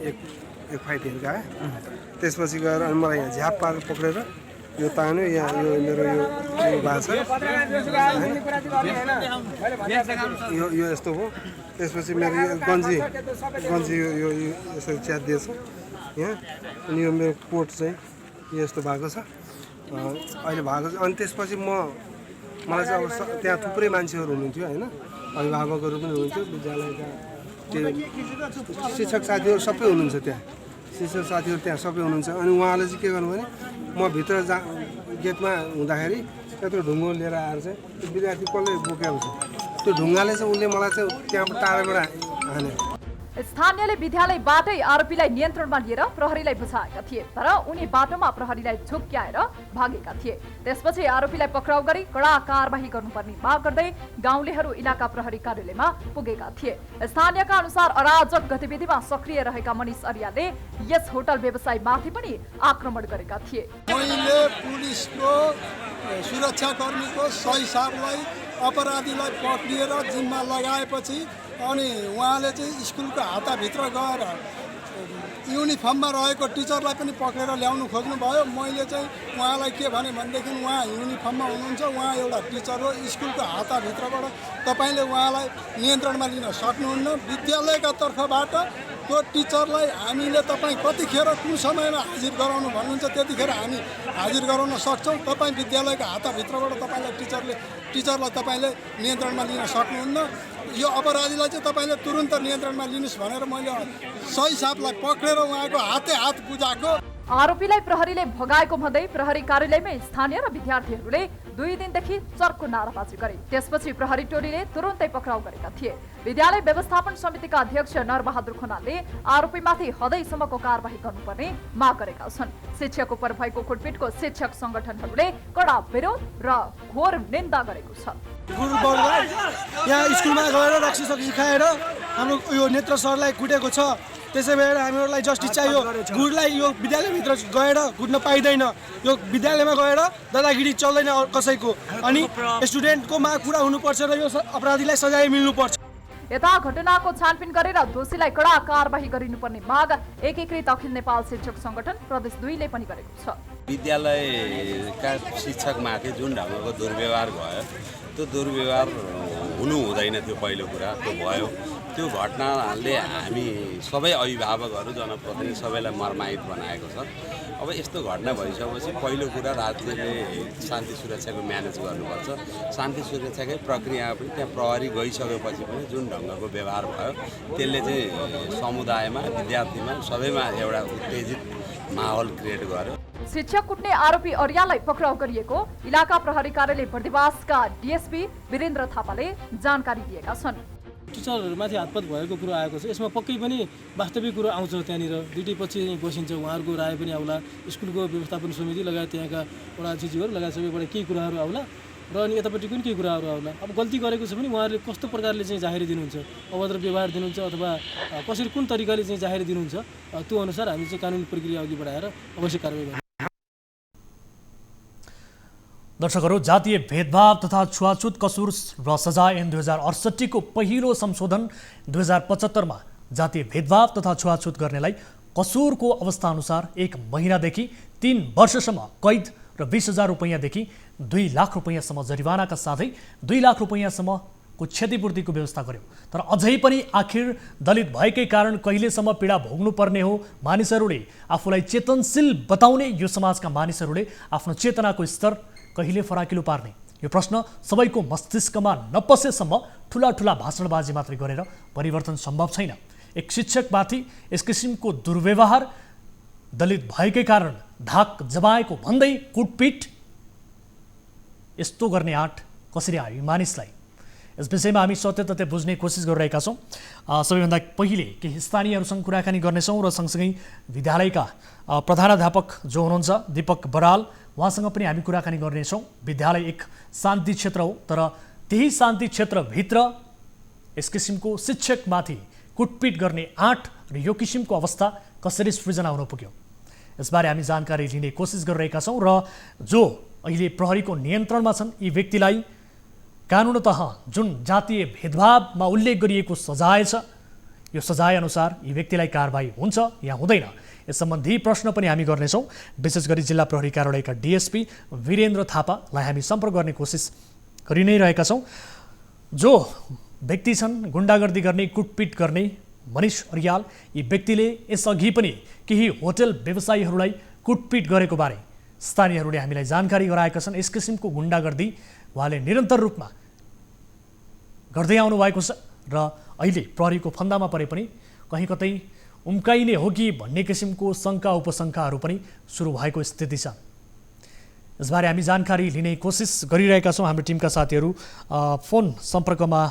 एक फाइट हेरेका त्यसपछि गएर अनि मलाई यहाँ झ्याप पारेर पक्रेर यो तान्यो, यहाँ यो मेरो यो भएको छ, यो यस्तो हो। त्यसपछि मेरो यो गन्जी यो यसरी च्यातिदिएछ यहाँ, अनि यो मेरो कोट चाहिँ यस्तो भएको छ अहिले भएको छ। अनि त्यसपछि मलाई चाहिँ अब त्यहाँ थुप्रै मान्छेहरू हुनुहुन्थ्यो होइन, अभिभावकहरू पनि हुनुहुन्थ्यो, विद्यालयका त्यो शिक्षक साथीहरू सबै हुनुहुन्छ, त्यहाँ शिक्षक साथीहरू त्यहाँ सबै हुनुहुन्छ। अनि उहाँले चाहिँ के गर्नु भने म भित्र गेटमा हुँदाखेरि त्यत्रो ढुङ्गो लिएर आएर चाहिँ त्यो विद्यार्थी कसले बोकेको छ, त्यो ढुङ्गाले चाहिँ उसले मलाई चाहिँ त्यहाँ टाढाबाट हाने। स्थानीयले विद्यालयबाटै आरोपीलाई नियन्त्रणमा लिएर प्रहरीलाई बुझाएका थिए, तर उनी बाटोमा प्रहरीलाई झुक्क्याएर भागेका थिए। त्यसपछि आरोपीलाई पक्राउ गरी कडा कारबाही गर्नुपर्ने माग गर्दै गाउँलेहरू इलाका प्रहरी कार्यालयमा पुगेका थिए। स्थानीयका अनुसार अराजक गतिविधिमा सक्रिय रहेका मनिष अर्यालले यस होटल व्यवसायीमाथि पनि आक्रमण गरेका थिए। मैले पुलिसको सुरक्षाकर्मीको सही साहबलाई अपराधीलाई पक्रिएर जिम्मा लगाएपछि अनि उहाँले चाहिँ स्कुलको हाताभित्र गएर युनिफर्ममा रहेको टिचरलाई पनि पक्रेर ल्याउनु खोज्नुभयो। मैले चाहिँ उहाँलाई के भने भनेदेखि उहाँ युनिफर्ममा हुनुहुन्छ, उहाँ एउटा टिचर हो, स्कुलको हाताभित्रबाट तपाईँले उहाँलाई नियन्त्रणमा लिन सक्नुहुन्न। विद्यालयका तर्फबाट त्यो टिचरलाई हामीले तपाईँ कतिखेर कुन समयमा हाजिर गराउनु भन्नुहुन्छ त्यतिखेर हामी हाजिर गराउन सक्छौँ। तपाईँ विद्यालयका हाताभित्रबाट टिचरलाई तपाईँले नियन्त्रणमा लिन सक्नुहुन्न। यो अपराधीलाई चाहिँ तपाईँले तुरुन्त नियन्त्रणमा लिनुहोस् भनेर मैले सही साहबलाई पक्रेर उहाँको हातै हात बुझाएको। आरोपीलाई प्रहरीले भगाएको भन्दै प्रहरी कार्यालयमै स्थानीय र विद्यार्थीहरूले 2 दिनदेखि चर्को नाराबाजी गरे। त्यसपछि प्रहरी टोलीले तुरुन्तै पक्राउ गरेका थिए। विद्यालय व्यवस्थापन समितिका अध्यक्ष नरबहादुर खनालले आरोपीमाथि हदैसम्मको कारबाही गर्नुपर्ने माग गरेका छन्। शिक्षक उप भएको कुटपिटको शिक्षक संगठनहरूले कडा विरोध र घोर निन्दा गरेको छ। गुरुबललाई यहाँ स्कुलमा गएर रक्सी सक्सी खाएर हाम्रो यो नेत्र सरलाई कुटेको छ। त्यसै भएर हामीहरूलाई जस्टिस चाहियो। गुरुलाई यो विद्यालयभित्र गएर कुट्न पाइँदैन। यो विद्यालयमा गएर दादागिरी चल्दैन कसैको। अनि स्टुडेन्टको मा कुरा हुनुपर्छ र यो अपराधीलाई सजाय मिल्नुपर्छ। यता घटनाको छानबिन गरेर दोषीलाई कडा कारबाही गरिनुपर्ने माग एकीकृत अखिल नेपाल शिक्षक संगठन प्रदेश 2 ले पनि गरेको छ। विद्यालयका शिक्षकमाथि जुन ढङ्गको दुर्व्यवहार भयो त्यो दुर्व्यवहार हुनु हुँदैन थियो। पहिलो कुरा त्यो भयो। त्यो घटनाले हामी सबै अभिभावकहरू जनप्रतिनिधि सबैलाई मर्माहित बनाएको छ। अब यस्तो घटना भइसकेपछि पहिलो कुरा राज्यले शान्ति सुरक्षाको म्यानेज गर्नुपर्छ। शान्ति सुरक्षाकै प्रक्रिया पनि त्यहाँ प्रहरी गइसकेपछि पनि जुन ढङ्गको व्यवहार भयो त्यसले चाहिँ समुदायमा विद्यार्थीमा सबैमा एउटा उत्तेजित माहौल क्रिएट गर्यो। शिक्षक कुट्ने आरोपी अर्याललाई पक्राउ गरिएको इलाका प्रहरी कार्यालय बर्दिवासका डीएसपी वीरेन्द्र थापाले जानकारी दिएका छन्। टिचरहरूमाथि हातपात भएको कुरो आएको छ। यसमा पक्कै पनि वास्तविक कुरो आउँछ। त्यहाँनिर दुईटै पछि बसिन्छ। उहाँहरूको राय पनि आउला। स्कुलको व्यवस्थापन समिति लगायत त्यहाँका वडा सचिवहरू लगायत सबैबाट केही कुराहरू आउला र अनि यतापट्टि पनि केही कुराहरू आउला। अब गल्ती गरेको छ भने उहाँहरूले कस्तो प्रकारले चाहिँ जाहेरी दिनुहुन्छ, अभद्र व्यवहार दिनुहुन्छ अथवा कसरी कुन तरिकाले चाहिँ जाहेरी दिनुहुन्छ त्यो अनुसार हामी चाहिँ कानुनी प्रक्रिया अघि बढाएर अवश्य कारबाही गर्छौँ। दर्शकहरू, जातीय भेदभाव तथा छुवाछुत कसुर र सजाय ऐन 2068 को पहिलो संशोधन 2075 मा जातीय भेदभाव तथा छुवाछुत गर्नेलाई कसुरको अवस्था अनुसार 1 महिनादेखि 3 वर्षसम्म कैद र 20,000 रुपैयाँदेखि 2 लाख रुपैयाँसम्म जरिवानाका साथै 2 लाख रुपैयाँसम्मको क्षतिपूर्तिको व्यवस्था गर्यो। तर अझै पनि आखिर दलित भएकै कारण कहिलेसम्म पीडा भोग्नुपर्ने हो? मानिसहरूले आफूलाई चेतनशील बताउने यो समाजका मानिसहरूले आफ्नो चेतनाको स्तर कहिले फराकिलो पार्ने? यो प्रश्न सबैको मस्तिष्कमा नपसेसम्म ठुला ठुला भाषणबाजी मात्रै गरेर परिवर्तन सम्भव छैन। एक शिक्षकमाथि यस किसिमको दुर्व्यवहार, दलित भएकै कारण धाक जमाएको भन्दै कुटपिट, यस्तो गर्ने आँट कसरी आयो मानिसलाई? यस विषयमा हामी सत्य तथ्य बुझ्ने कोसिस गरिरहेका छौँ। सबैभन्दा पहिले केही स्थानीयहरूसँग कुराकानी गर्नेछौँ र सँगसँगै विद्यालयका प्रधानाध्यापक जो हुनुहुन्छ दीपक बराल, उहाँसँग पनि हामी कुराकानी गर्नेछौँ। विद्यालय एक शान्ति क्षेत्र हो, तर त्यही शान्ति क्षेत्रभित्र यस किसिमको शिक्षकमाथि कुटपिट गर्ने आँट र यो किसिमको अवस्था कसरी सृजना हुन पुग्यो, यसबारे हामी जानकारी लिने कोसिस गरिरहेका छौँ। र जो अहिले प्रहरीको नियन्त्रणमा छन् यी व्यक्तिलाई कानुनतः जुन जातीय भेदभावमा उल्लेख गरिएको सजाय छ, यो सजाय अनुसार यी व्यक्तिलाई कारबाही हुन्छ या हुँदैन, यस सम्बन्धी प्रश्न पनि हामी गर्नेछौँ। विशेष गरी जिल्ला प्रहरी कार्यालयका डीएसपी वीरेन्द्र थापालाई हामी सम्पर्क गर्ने कोसिस गरि नै रहेका छौँ। जो व्यक्ति छन् गुन्डागर्दी गर्ने, कुटपिट गर्ने मनिष अर्याल, यी व्यक्तिले यसअघि पनि केही होटल व्यवसायीहरूलाई कुटपिट गरेको बारे स्थानीयहरूले हामीलाई जानकारी गराएका छन्। यस किसिमको गुन्डागर्दी उहाँले निरन्तर रूपमा गर्दै आउनु भएको छ र अहिले प्रहरीको फन्दामा परे पनि कहीँ कतै उम्काइने हो कि भन्ने किसिमको शङ्का उपशङ्काहरू पनि सुरु भएको स्थिति छ। यसबारे हामी जानकारी लिने कोसिस गरिरहेका छौँ। हाम्रो टिमका साथीहरू फोन सम्पर्कमा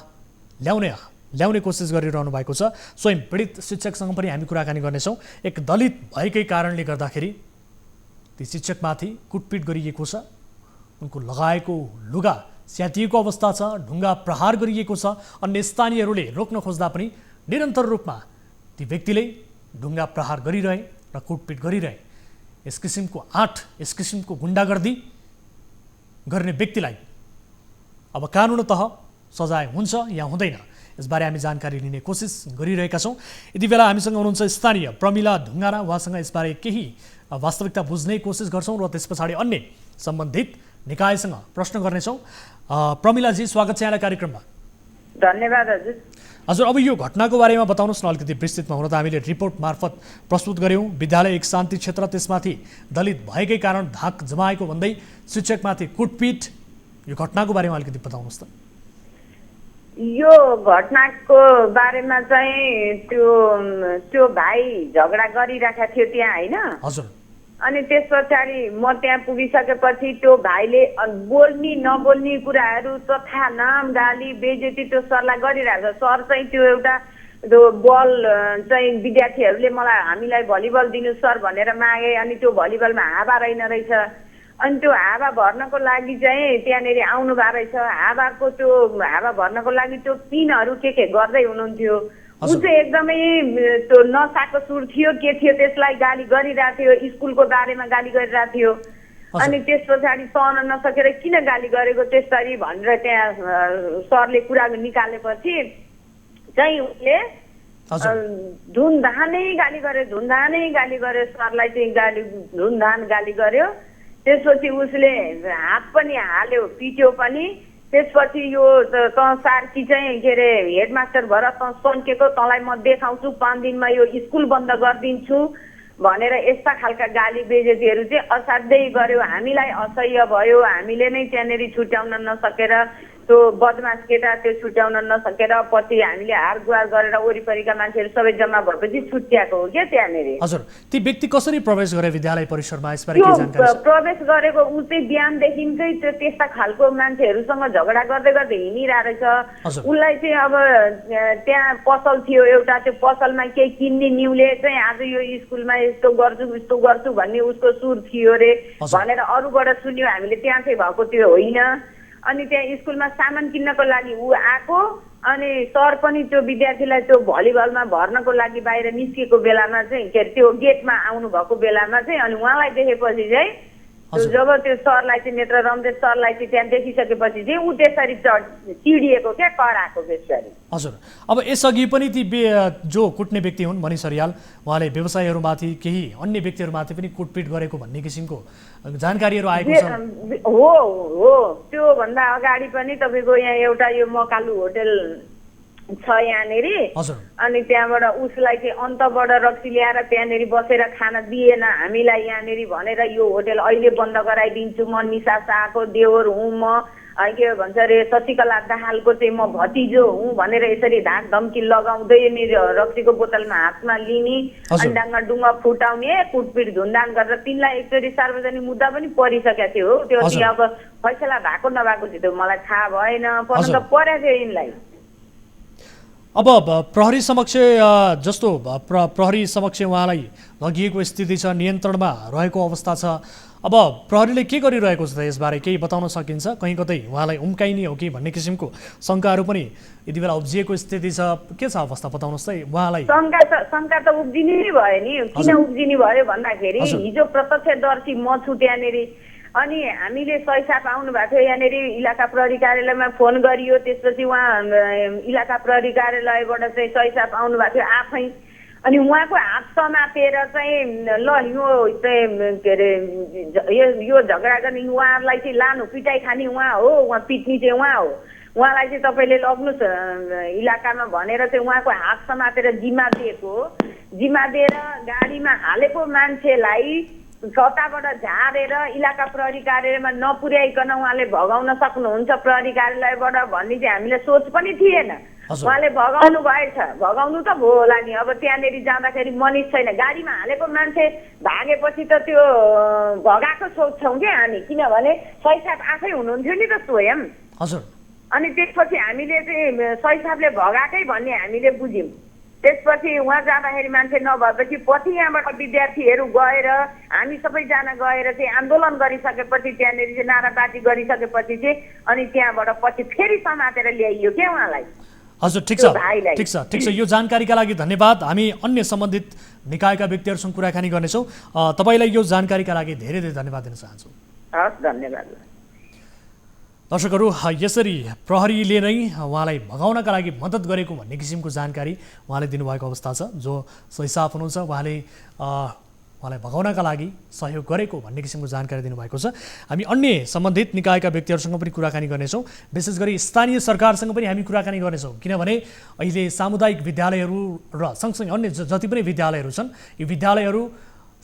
ल्याउने कोसिस गरिरहनु भएको छ। स्वयं पीडित शिक्षकसँग पनि हामी कुराकानी गर्नेछौँ। एक दलित भएकै कारणले गर्दाखेरि ती शिक्षकमाथि कुटपिट गरिएको छ, उनको लगाएको लुगा स्यातिएको अवस्था छ, ढुङ्गा प्रहार गरिएको छ। अन्य स्थानीयहरूले रोक्न खोज्दा पनि निरन्तर रूपमा ती व्यक्तिले ढुङ्गा प्रहार गरिरहे र कुटपिट गरिरहे। यस किसिमको आँट, यस किसिमको गुन्डागर्दी गर्ने व्यक्तिलाई अब कानुनतः सजाय हुन्छ या हुँदैन, यसबारे हामी जानकारी लिने कोसिस गरिरहेका छौँ। यति बेला हामीसँग हुनुहुन्छ स्थानीय प्रमिला ढुङ्गाना, उहाँसँग यसबारे केही वास्तविकता बुझ्ने कोसिस गर्छौँ र त्यस पछाडि अन्य सम्बन्धित निकायसँग प्रश्न गर्नेछौँ। प्रमिलाजी, स्वागत छ यहाँलाई कार्यक्रममा। धन्यवाद हजुर। हजुर, अब यो घटनाको बारेमा बताउनुहोस् न अलिकति विस्तृतमा। हुन त हामीले रिपोर्ट मार्फत प्रस्तुत गऱ्यौँ, विद्यालय एक शान्ति क्षेत्र, त्यसमाथि दलित भएकै कारण धाक जमाएको भन्दै शिक्षकमाथि कुटपिट, यो घटनाको बारेमा अलिकति बताउनुहोस् त। यो घटनाको बारेमा चाहिँ त्यो भाइ झगडा गरिरहेका थियो त्यहाँ, होइन? हजुर। अनि त्यस पछाडि म त्यहाँ पुगिसकेपछि त्यो भाइले बोल्ने नबोल्ने कुराहरू तथा नाम गाली बेइज्जती त्यो सरलाई गरिरहेको छ। सर चाहिँ त्यो एउटा त्यो बल चाहिँ विद्यार्थीहरूले हामीलाई भलिबल दिनु सर भनेर मागे, अनि त्यो भलिबलमा हावा रहेछ। अनि त्यो हावा भर्नको लागि चाहिँ त्यहाँनिर आउनु भएको रहेछ। हावाको त्यो हावा भर्नको लागि त्यो पिनहरू के गर्दै हुनुहुन्थ्यो। ऊ चाहिँ एकदमै त्यो नसाको सुर थियो के थियो, त्यसलाई गाली गरिरहेको थियो, स्कुलको बारेमा गाली गरिरहेको थियो। अनि त्यस पछाडि सहन नसकेर किन गाली गरेको त्यसरी भनेर त्यहाँ सरले कुरा निकालेपछि चाहिँ उसले धुनधानै गाली गर्यो सरलाई चाहिँ धुनधान गाली गर्यो। त्यसपछि उसले हात पनि हाल्यो, पिट्यो पनि। त्यसपछि यो त सार्की चाहिँ के अरे हेडमास्टर भएर त सन्केको, तँलाई म देखाउँछु 5 दिनमा यो स्कुल बन्द गरिदिन्छु भनेर यस्ता खालका गाली बेइज्जतीहरू चाहिँ असाध्यै गर्यो। हामीलाई असह्य भयो। हामीले नै त्यहाँनिर छुट्याउन नसकेर त्यो बदमास केटा त्यो छुट्याउन नसकेर पछि हामीले हार गुहार गरेर वरिपरिका मान्छेहरू सबै जम्मा भएपछि छुट्याएको हो क्या त्यहाँनिर। हजुर, ती व्यक्ति कसरी प्रवेश गरे विद्यालय परिसरमा यसबारे के जानकारी छ? प्रवेश गरेको ऊ चाहिँ बिहानदेखिकै त्यस्ता खालको मान्छेहरूसँग झगडा गर्दै हिँडिरहेको रहेछ। उसलाई चाहिँ अब त्यहाँ पसल थियो एउटा, त्यो पसलमा केही किन्ने न्युले चाहिँ आज यो स्कुलमा यस्तो गर्छु भन्ने उसको सुर थियो रे भनेर अरूबाट सुन्यो हामीले, त्यहाँ चाहिँ भएको त्यो होइन। अनि त्यहाँ स्कुलमा सामान किन्नको लागि ऊ आएको, अनि सर पनि त्यो विद्यार्थीलाई त्यो भलिबलमा भर्नको लागि बाहिर निस्केको बेलामा चाहिँ के अरे त्यो गेटमा आउनु भएको बेलामा चाहिँ अनि उहाँलाई देखेपछि चाहिँ जब त्यो सरलाई चाहिँ नेत्र रमदेव सरलाई चाहिँ त्यहाँ देखिसकेपछि चाहिँ ऊ त्यसरी चिडिएको क्या, कराएको त्यसरी। हजुर, अब यसअघि पनि ती जो कुट्ने व्यक्ति हुन् मनिष अर्याल, उहाँले व्यवसायीहरूमाथि केही अन्य व्यक्तिहरूमाथि पनि कुटपिट गरेको भन्ने किसिमको जानकारीहरू आएको छ। हो, त्योभन्दा अगाडि पनि तपाईँको यहाँ एउटा यो मकालु होटेल छ यहाँनिर, अनि त्यहाँबाट उसलाई चाहिँ अन्तबाट रक्सी ल्याएर त्यहाँनिर बसेर खान दिएन हामीलाई यहाँनिर भनेर यो होटेल अहिले बन्द गराइदिन्छु, म निशा शाहको देवर हुँ, म के भन्छ अरे शशिकला दाहालको चाहिँ म भतिजो हुँ भनेर यसरी धाक धम्की लगाउँदै नि रक्सीको बोतलमा हातमा लिने, अन्डाङमा डुङ्गा फुटाउने, कुटपिट धुनधान गरेर तिनलाई एकचोटि सार्वजनिक मुद्दा पनि परिसकेको थियो। हो त्यो चाहिँ अब फैसला भएको नभएको थियो त्यो मलाई थाहा भएन, पर्न त परेको थियो यिनलाई। अब प्रहरी समक्ष जस्तो प्रहरी समक्ष उहाँलाई लगिएको स्थिति छ, नियन्त्रणमा रहेको अवस्था छ। अब प्रहरीले के गरिरहेको छ त यसबारे केही बताउन सकिन्छ? कहीँ कतै उहाँलाई उम्काइने हो कि भन्ने किसिमको शङ्काहरू पनि यति बेला उब्जिएको स्थिति छ, के छ अवस्था बताउनुहोस् त उहाँलाई? शङ्का त उब्जिने नै भयो नि। किन उब्जिने भयो भन्दाखेरि हिजो प्रत्यक्षदर्शी म छु त्यहाँनिर, अनि हामीले सही साफ आउनु भएको थियो यहाँनिर इलाका प्रहरी कार्यालयमा फोन गरियो। त्यसपछि उहाँ इलाका प्रहरी कार्यालयबाट चाहिँ सही साफ आउनु भएको थियो आफै, अनि उहाँको हात समातेर चाहिँ ल यो चाहिँ के अरे यो झगडा गर्ने उहाँहरूलाई चाहिँ लानु पिटाइ खाने उहाँ हो, उहाँ पिट्ने चाहिँ उहाँ हो, उहाँलाई चाहिँ तपाईँले लग्नुहोस् इलाकामा भनेर चाहिँ उहाँको हात समातेर जिम्मा दिएर गाडीमा हालेको मान्छेलाई कताबाट झारेर इलाका प्रहरी कार्यालयमा नपुर्याइकन उहाँले भगाउन सक्नुहुन्छ प्रहरी कार्यालयबाट भन्ने चाहिँ हामीलाई सोच पनि थिएन। उहाँले भगाउनु भएछ, भगाउनु त भयो होला नि। अब त्यहाँनिर जाँदाखेरि मनिष छैन, गाडीमा हालेको मान्छे भागेपछि त त्यो भगाएको सोच्छौँ क्या हामी, किनभने सही साहब आफै हुनुहुन्थ्यो नि त स्वयं। अनि त्यसपछि हामीले चाहिँ सही साहबले भगाएकै भन्ने हामीले बुझ्यौँ। त्यसपछि उहाँ जाँदाखेरि मान्छे नभएपछि पछि यहाँबाट विद्यार्थीहरू गएर हामी सबैजना गएर चाहिँ आन्दोलन गरिसकेपछि त्यहाँनिर चाहिँ नाराबाजी गरिसकेपछि चाहिँ अनि त्यहाँबाट पछि फेरि समातेर ल्याइयो क्या उहाँलाई। हजुर, ठिक छ। यो जानकारीका लागि धन्यवाद। हामी अन्य सम्बन्धित निकायका व्यक्तिहरूसँग कुराकानी गर्नेछौँ। तपाईँलाई यो जानकारीका लागि धेरै धेरै धन्यवाद दिन चाहन्छु। हस्, धन्यवाद। दर्शकहरू, यसरी प्रहरीले नै उहाँलाई भगाउनका लागि मद्दत गरेको भन्ने किसिमको जानकारी उहाँले दिनुभएको अवस्था छ। जो सहीसाफ हुनुहुन्छ उहाँलाई भगाउनका लागि सहयोग गरेको भन्ने किसिमको जानकारी दिनुभएको छ। हामी अन्य सम्बन्धित निकायका व्यक्तिहरूसँग पनि कुराकानी गर्नेछौँ, विशेष गरी स्थानीय सरकारसँग पनि हामी कुराकानी गर्नेछौँ, किनभने अहिले सामुदायिक विद्यालयहरू र सँगसँगै अन्य जति पनि विद्यालयहरू छन् यी विद्यालयहरू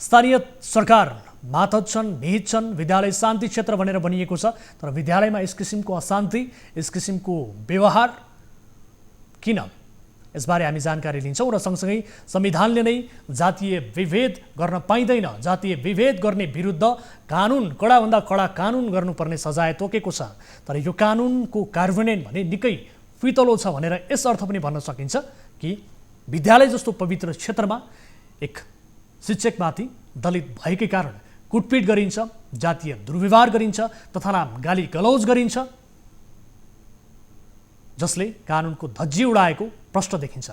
स्थानीय सरकार मातहत छन्, निहित छन्, विद्यालय शान्ति क्षेत्र भनेर भनिएको छ। तर विद्यालयमा यस किसिमको अशान्ति, यस किसिमको व्यवहार किन यसबारे हामी जानकारी लिन्छौँ र सँगसँगै संविधानले नै जातीय विभेद गर्न पाइँदैन, जातीय विभेद गर्ने विरुद्ध कानुन कडाभन्दा कडा कानुन गर्नुपर्ने सजाय तोकेको छ। तर यो कानुनको कार्यान्वयन भने निकै फितलो छ भनेर यस अर्थ पनि भन्न सकिन्छ कि विद्यालय जस्तो पवित्र क्षेत्रमा एक शिक्षकमाथि दलित भएकै कारण कुटपिट गरिन्छ, जातीय दुर्व्यवहार गरिन्छ तथा गाली गलौज गरिन्छ, जसले कानुनको धज्जी उडाएको प्रश्न देखिन्छ।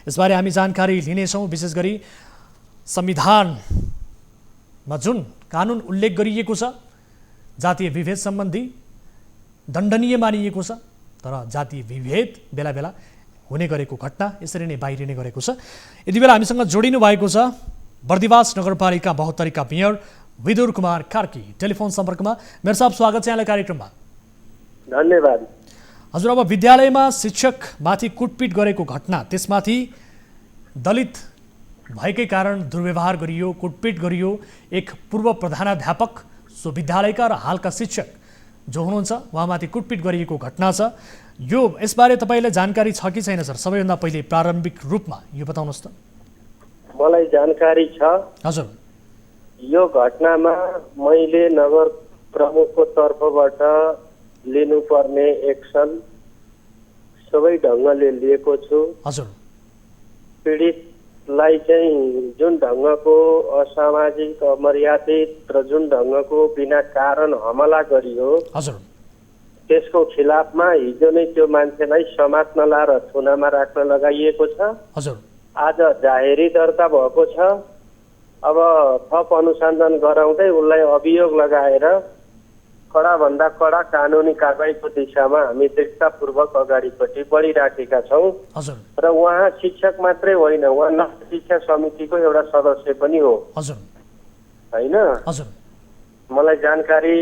यसबारे हामी जानकारी लिनेछौँ। विशेष गरी संविधानमा जुन कानुन उल्लेख गरिएको छ जातीय विभेद सम्बन्धी दण्डनीय मानिएको छ, तर जातीय विभेद बेला बेला हुने गरेको घटना यसरी नै बाहिरिने गरेको छ। यति बेला हामीसँग जोडिनु भएको छ बर्दिवास नगरपालिका 72 का मेयर विदुर कुमार कार्की टेलिफोन सम्पर्कमा। मेयर साहब, स्वागत छ यहाँलाई कार्यक्रममा। धन्यवाद। हजुर, अब विद्यालयमा शिक्षकमाथि कुटपिट गरेको घटना, त्यसमाथि दलित भएकै कारण दुर्व्यवहार गरियो, कुटपिट गरियो, एक पूर्व प्रधानाध्यापक सो विद्यालयका र हालका शिक्षक जो हुनुहुन्छ उहाँमाथि कुटपिट गरिएको घटना छ। यो यसबारे तपाईँलाई जानकारी छ कि छैन सर? सबैभन्दा पहिले प्रारम्भिक रूपमा यो बताउनुहोस् त। मलाई जानकारी छ। हजुर, यो घटनामा मैले नगर प्रमुखको तर्फबाट लिनुपर्ने एक्सन सबै ढङ्गले लिएको छु। हजुर, पीडितलाई चाहिँ जुन ढङ्गको असामाजिक अमर्यादित र जुन ढङ्गको बिना कारण हमला गरियो, हजुर, त्यसको खिलाफमा हिजो नै त्यो मान्छेलाई समात्नला र थुनामा राख्न लगाइएको छ। हजुर, आज जाहेरी दर्ता भएको छ। अब थप अनुसन्धान गराउँदै उसलाई अभियोग लगाएर कडाभन्दा कडा कानुनी कारबाहीको दिशामा हामी दृढतापूर्वक अगाडिपट्टि बढिराखेका छौँ। हजुर, र उहाँ शिक्षक मात्रै होइन, उहाँ शिक्षा समितिको एउटा सदस्य पनि हो। हजुर, होइन? हजुर, मलाई जानकारी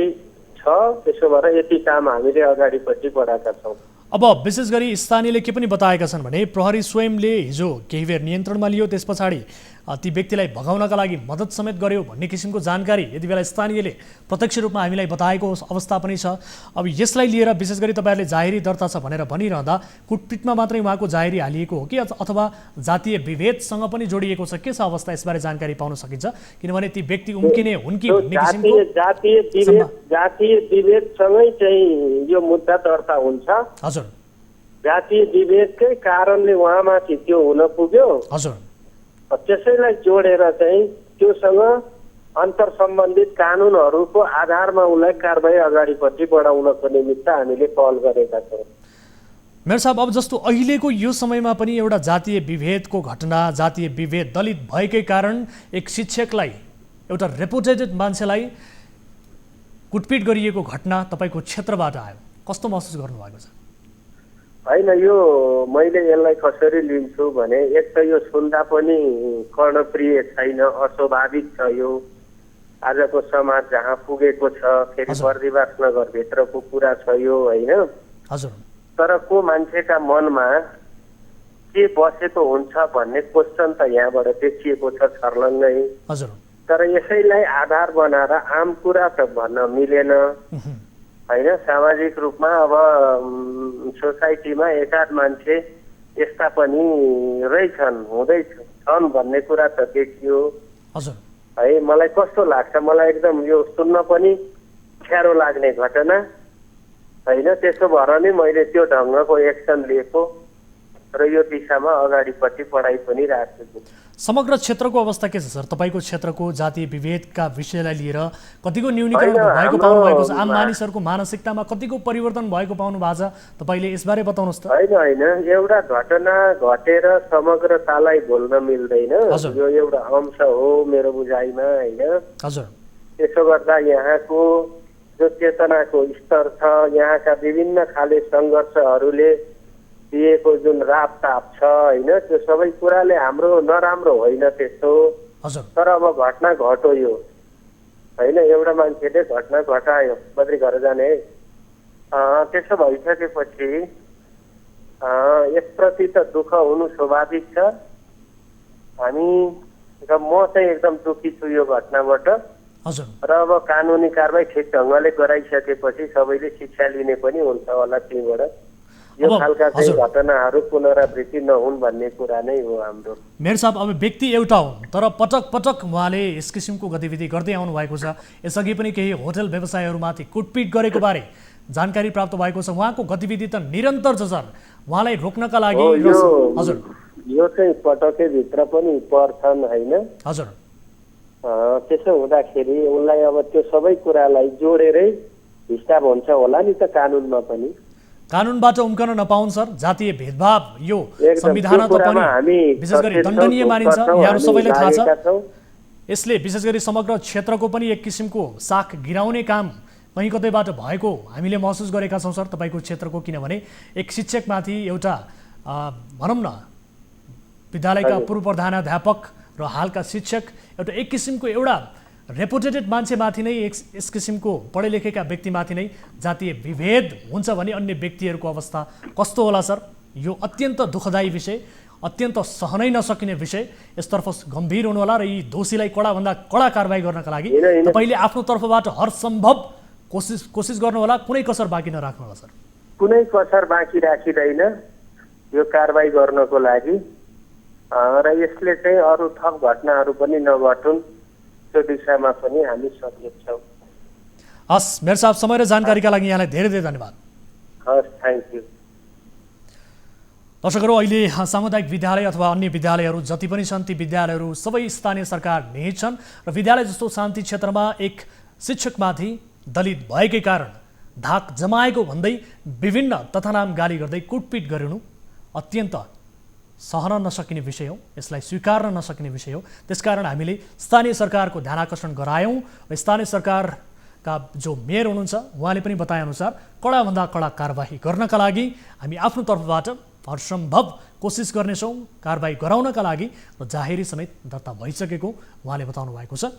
छ। त्यसो भएर यति काम हामीले अगाडिपट्टि बढाएका छौँ। अब विशेष गरी स्थानीयले के पनि बताएका छन् भने प्रहरी स्वयंले हिजो केही बेर नियन्त्रणमा लियो, त्यस पछाडि ती व्यक्तिलाई भगाउनका लागि मद्दत समेत गर्यो भन्ने किसिमको जानकारी यति बेला स्थानीयले प्रत्यक्ष रूपमा हामीलाई बताएको अवस्था पनि छ। अब यसलाई लिएर विशेष गरी तपाईँहरूले जाहेरी दर्ता छ भनेर भनिरहँदा कुटपिटमा मात्रै उहाँको जाहेरी हालिएको हो कि अथवा जातीय विभेदसँग पनि जोडिएको छ? के छ अवस्था? यसबारे जानकारी पाउन सकिन्छ? किनभने ती व्यक्ति उम्किने हुन् कि भन्ने किसिमको जातीय विभेदसँगै चाहिँ यो मुद्दा दर्ता हुन्छ। हजुर, जातीय विभेदकै कारणले उहाँमाथि त्यो हुन पुग्यो। हजुर, त्यसैलाई जोडेर चाहिँ त्योसँग अन्तर सम्बन्धित कानुनहरूको आधारमा उसलाई कारबाही अगाडिपट्टि बढाउनको निमित्त हामीले पहल गरेका छौँ। मेयर साहब, अब जस्तो अहिलेको यो समयमा पनि एउटा जातीय विभेदको घटना, जातीय विभेद दलित भएकै कारण एक शिक्षकलाई, एउटा रेपुटेटेड मान्छेलाई कुटपिट गरिएको घटना तपाईँको क्षेत्रबाट आयो, कस्तो महसुस गर्नुभएको छ? होइन, यो मैले यसलाई कसरी लिन्छु भने एक त यो सुन्दा पनि कर्णप्रिय छैन, अस्वाभाविक छ। यो आजको समाज जहाँ पुगेको छ, फेरि बर्दिवास नगरभित्रको कुरा छ यो, होइन? हजुर, तर को मान्छेका मनमा के बसेको हुन्छ भन्ने क्वेसन त यहाँबाट देखिएको छ छर्लङ्गै। हजुर, तर यसैलाई आधार बनाएर आम कुरा त भन्न मिलेन, होइन? सामाजिक रूपमा अब सोसाइटीमा एकाध मान्छे यस्ता पनि रहेछन्, हुँदैछन् भन्ने कुरा त देखियो। हजुर, है, मलाई कस्तो लाग्छ, मलाई एकदम यो सुन्न पनि अप्ठ्यारो लाग्ने घटना, होइन? त्यसो भएर नै मैले त्यो ढङ्गको एक्सन लिएको र यो दिशामा अगाडिपट्टि बढाइ पनि राखेको। समग्र क्षेत्रको अवस्था के छ सर? तपाईँको क्षेत्रको जातीय विभेदका विषयलाई लिएर कतिको न्यूनीकरण भएको पाउनु भएको छ? आम मानिसहरूको मानसिकतामा कतिको परिवर्तन भएको पाउनु भएको छ? तपाईँले यसबारे बताउनुहोस् त। होइन, एउटा घटना घटेर समग्रतालाई भुल्न मिल्दैन। यो एउटा अंश हो मेरो बुझाइमा, होइन? हजुर, त्यसो गर्दा यहाँको जो चेतनाको स्तर छ, यहाँका विभिन्न खाले सङ्घर्षहरूले दिएको जुन रापताप छ, होइन, त्यो सबै कुराले हाम्रो नराम्रो होइन त्यस्तो। तर अब घटना घट्यो यो, होइन? एउटा मान्छेले घटना घटायो, बद्री घर जाने। त्यसो भइसकेपछि यसप्रति त दुःख हुनु स्वाभाविक छ। हामी म चाहिँ एकदम दुःखी छु यो घटनाबाट। र अब कानुनी कारबाही ठिक ढङ्गले गराइसकेपछि सबैले शिक्षा लिने पनि हुन्छ होला त्यहीँबाट। यो खालका चाहिँ घटनाहरू पुनरावृत्ति नहुन् भन्ने कुरा नै हो हाम्रो। मेयर साहब, अब व्यक्ति एउटा हुन् तर पटक पटक उहाँले यस किसिमको गतिविधि गर्दै आउनु भएको छ। यसअघि पनि केही होटल व्यवसायीहरूमाथि कुटपिट गरेको बारे जानकारी प्राप्त भएको छ। उहाँको गतिविधि त निरन्तर छ सर, उहाँलाई रोक्नका लागि हजुर यो चाहिँ पटकै भित्र पनि पर्छन् होइन? हजुर, त्यसो हुँदाखेरि उनलाई अब त्यो सबै कुरालाई जोडेरै हिसाब हुन्छ होला नि त कानुनमा पनि। कानुनबाट उम्कन नपाउन् सर। जातीय भेदभाव यो संविधानमा त पनि विशेष गरी दण्डनीय मानिन्छ, यहाँहरू सबैलाई थाहा छ। यसले विशेष गरी समग्र क्षेत्रको पनि एक किसिमको साख गिराउने काम कहीँ कतैबाट भएको हामीले महसुस गरेका छौँ सर तपाईँको क्षेत्रको। किनभने एक शिक्षकमाथि एउटा भनौँ न विद्यालयका पूर्व प्रधानाध्यापक र हालका शिक्षक एउटा एक किसिमको एउटा रेपुटेटेड मान्छेमाथि नै यस किसिमको पढे लेखेका व्यक्तिमाथि नै जातीय विभेद हुन्छ भने अन्य व्यक्तिहरूको अवस्था कस्तो होला सर? यो अत्यन्त दुःखदायी विषय, अत्यन्त सहनै नसकिने विषय। यसतर्फ गम्भीर हुनु होला र यी दोषीलाई कडाभन्दा कडा कारबाही गर्नका लागि तपाईँले आफ्नो तर्फबाट हर सम्भव कोसिस गर्नु होला, कुनै कसर बाँकी नराख्नु होला सर। कुनै कसर बाँकी राखिँदैन यो कारबाही गर्नको लागि, र यसले चाहिँ अरू थप घटनाहरू पनि नघटुन् त्यो दिशामा पनि हामी सचेत छौँ। हस् मेयर साहब, समय र जानकारीका लागि यहाँलाई धेरै धेरै धन्यवाद। हस्, थ्याङ्क यू। दर्शकहरू, अहिले सामुदायिक विद्यालय अथवा अन्य विद्यालयहरू जति पनि छन् ती विद्यालयहरू सबै स्थानीय सरकार निहित छन् र विद्यालय जस्तो शान्ति क्षेत्रमा एक शिक्षकमाथि दलित भएकै कारण धाक जमाएको भन्दै विभिन्न तथानाम गाली गर्दै कुटपिट गरिनु अत्यन्त सहन नसकिने विषय हो, यसलाई स्वीकार्न नसकिने विषय हो। त्यसकारण हामीले स्थानीय सरकारको ध्यान आकर्षण गरायौँ र स्थानीय सरकारका जो मेयर हुनुहुन्छ उहाँले पनि बताएअनुसार कडाभन्दा कडा कारबाही गर्नका लागि हामी आफ्नो तर्फबाट हरसम्भव कोसिस गर्नेछौँ कारबाही गराउनका लागि, र जाहेरी समेत दर्ता भइसकेको उहाँले बताउनु भएको छ।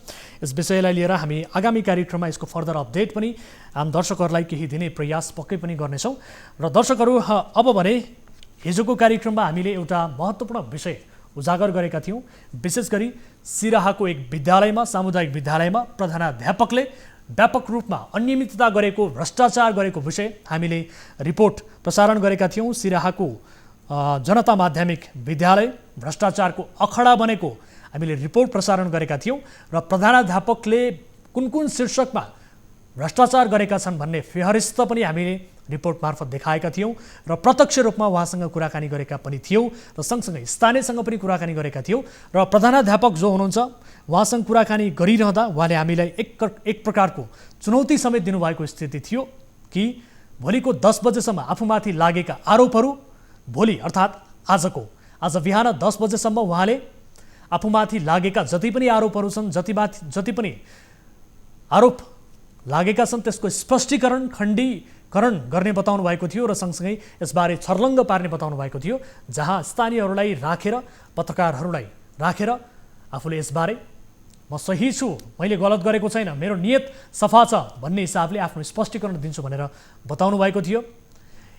यस विषयलाई लिएर हामी आगामी कार्यक्रममा यसको फर्दर अपडेट पनि आम दर्शकहरूलाई केही दिने प्रयास पक्कै पनि गर्नेछौँ। र दर्शकहरू, अब भने हिजोको कार्यक्रममा हामीले एउटा महत्त्वपूर्ण विषय उजागर गरेका थियौँ। विशेष गरी सिराहाको एक विद्यालयमा, सामुदायिक विद्यालयमा प्रधानाध्यापकले व्यापक रूपमा अनियमितता गरेको, भ्रष्टाचार गरेको विषय हामीले रिपोर्ट प्रसारण गरेका थियौँ। सिराहाको जनता माध्यमिक विद्यालय भ्रष्टाचारको अखडा बनेको हामीले रिपोर्ट प्रसारण गरेका थियौँ र प्रधानाध्यापकले कुन कुन शीर्षकमा भ्रष्टाचार गरेका छन् भन्ने फेहरिस्त पनि हामीले रिपोर्ट मार्फत देखाएका थियौँ र प्रत्यक्ष रूपमा उहाँसँग कुराकानी गरेका पनि थियौँ र सँगसँगै स्थानीयसँग पनि कुराकानी गरेका थियौँ। र प्रधानाध्यापक जो हुनुहुन्छ उहाँसँग कुराकानी गरिरहँदा उहाँले हामीलाई एक प्रकारको चुनौती समेत दिनुभएको स्थिति थियो कि भोलिको 10 बजेसम्म आफूमाथि लागेका आरोपहरू, भोलि अर्थात् आज बिहान 10 बजेसम्म उहाँले आफूमाथि लागेका जति पनि आरोपहरू छन्, जति पनि आरोप लागेका छन् त्यसको स्पष्टीकरण, खण्डीकरण गर्ने बताउनु भएको थियो र सँगसँगै यसबारे छर्लङ्ग पार्ने बताउनु भएको थियो, जहाँ स्थानीयहरूलाई राखेर, पत्रकारहरूलाई राखेर आफूले यसबारे म सही छु, मैले गलत गरेको छैन, मेरो नियत सफा छ भन्ने हिसाबले आफ्नो स्पष्टीकरण दिन्छु भनेर बताउनु भएको थियो।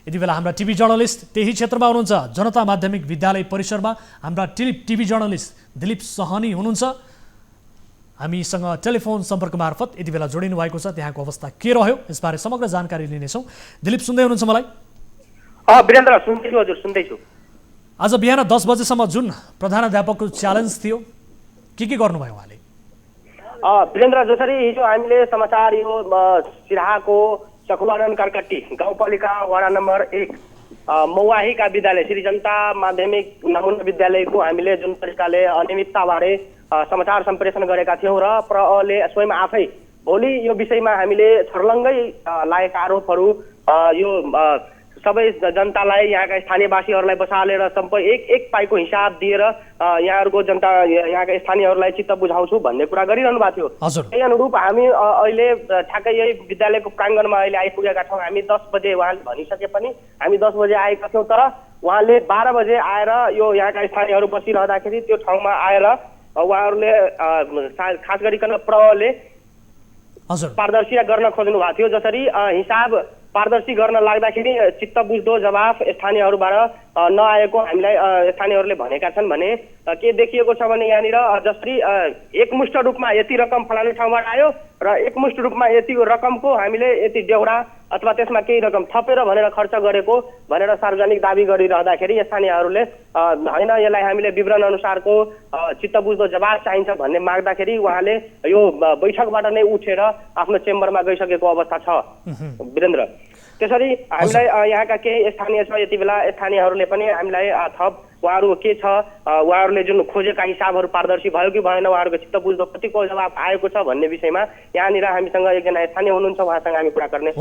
यति बेला हाम्रा टिभी जर्नलिस्ट त्यही क्षेत्रमा हुनुहुन्छ, जनता माध्यमिक विद्यालय परिसरमा हाम्रा टिभी जर्नलिस्ट दिलीप सहनी हुनुहुन्छ। हामीसँग टेलिफोन सम्पर्क मार्फत यति बेला जोडिनु भएको छ। त्यहाँको अवस्था के रह्यो यसबारे समग्र जानकारी लिनेछौँ। दिलीप, सुन्दै हुनुहुन्छ मलाई? वीरेन्द्र, सुन्दैछु हजुर, सुन्दैछु। आज बिहान 10 बजेसम्म जुन प्रधानाध्यापकको च्यालेन्ज थियो, के गर्नुभयो उहाँले? वीरेन्द्र, जसरी हिजो हामीले समाचार यो सिराहाको सखुवानन्द कर्कटी गाउँपालिका वडा नम्बर 1 मौवाहीका विद्यालय श्री जनता माध्यमिक नमुना विद्यालयको हामीले जुन तरिकाले अनियमितताबारे समाचार सम्प्रेषण गरेका थियौँ र प्रले स्वयं आफै भोलि यो विषयमा हामीले छर्लङ्गै लागेका आरोपहरू यो सबै जनतालाई, यहाँका स्थानीयवासीहरूलाई बसालेर एक पाइको हिसाब दिएर यहाँहरूको जनता, यहाँका स्थानीयहरूलाई चित्त बुझाउँछु भन्ने कुरा गरिरहनु भएको थियो। त्यही अनुरूप हामी अहिले ठ्याक्कै यही विद्यालयको प्राङ्गणमा अहिले आइपुगेका छौँ। हामी 10 बजे उहाँले भनिसके पनि हामी 10 बजे आएका थियौँ, तर उहाँले 12 बजे आएर यो यहाँका स्थानीयहरू बसिरहँदाखेरि त्यो ठाउँमा आएर उहाँहरूले खास गरिकन प्रले पारदर्शिता गर्न खोज्नु भएको थियो। जसरी हिसाब पारदर्शी गर्न लाग्दाखेरि चित्त बुझ्दो जवाफ स्थानीयहरूबाट नआएको हामीलाई स्थानीयहरूले भनेका छन्। भने के देखिएको छ भने यहाँनिर जसरी एकमुष्ट रूपमा यति रकम फलानु ठाउँबाट आयो र एकमुष्ट रूपमा यति रकमको हामीले यति डेउरा अथवा त्यसमा केही रकम थपेर भनेर खर्च गरेको भनेर सार्वजनिक दाबी गरिरहँदाखेरि स्थानीयहरूले होइन यसलाई हामीले विवरण अनुसारको चित्तबुझ्दो जवाब चाहिन्छ भन्ने माग्दाखेरि उहाँले यो बैठकबाट नै उठेर आफ्नो चेम्बरमा गइसकेको अवस्था छ वीरेन्द्र। त्यसरी हामीलाई यहाँका केही स्थानीय छ, यति बेला स्थानीयहरूले पनि हामीलाई थप उहाँहरू के छ, उहाँहरूले जुन खोजेका हिसाबहरू पारदर्शी भयो कि भएन, उहाँहरूको चित्त बुझ्दो कतिको जवाब आएको छ भन्ने विषयमा यहाँनिर हामीसँग एकजना स्थानीय हुनुहुन्छ, उहाँसँग हामी कुरा गर्ने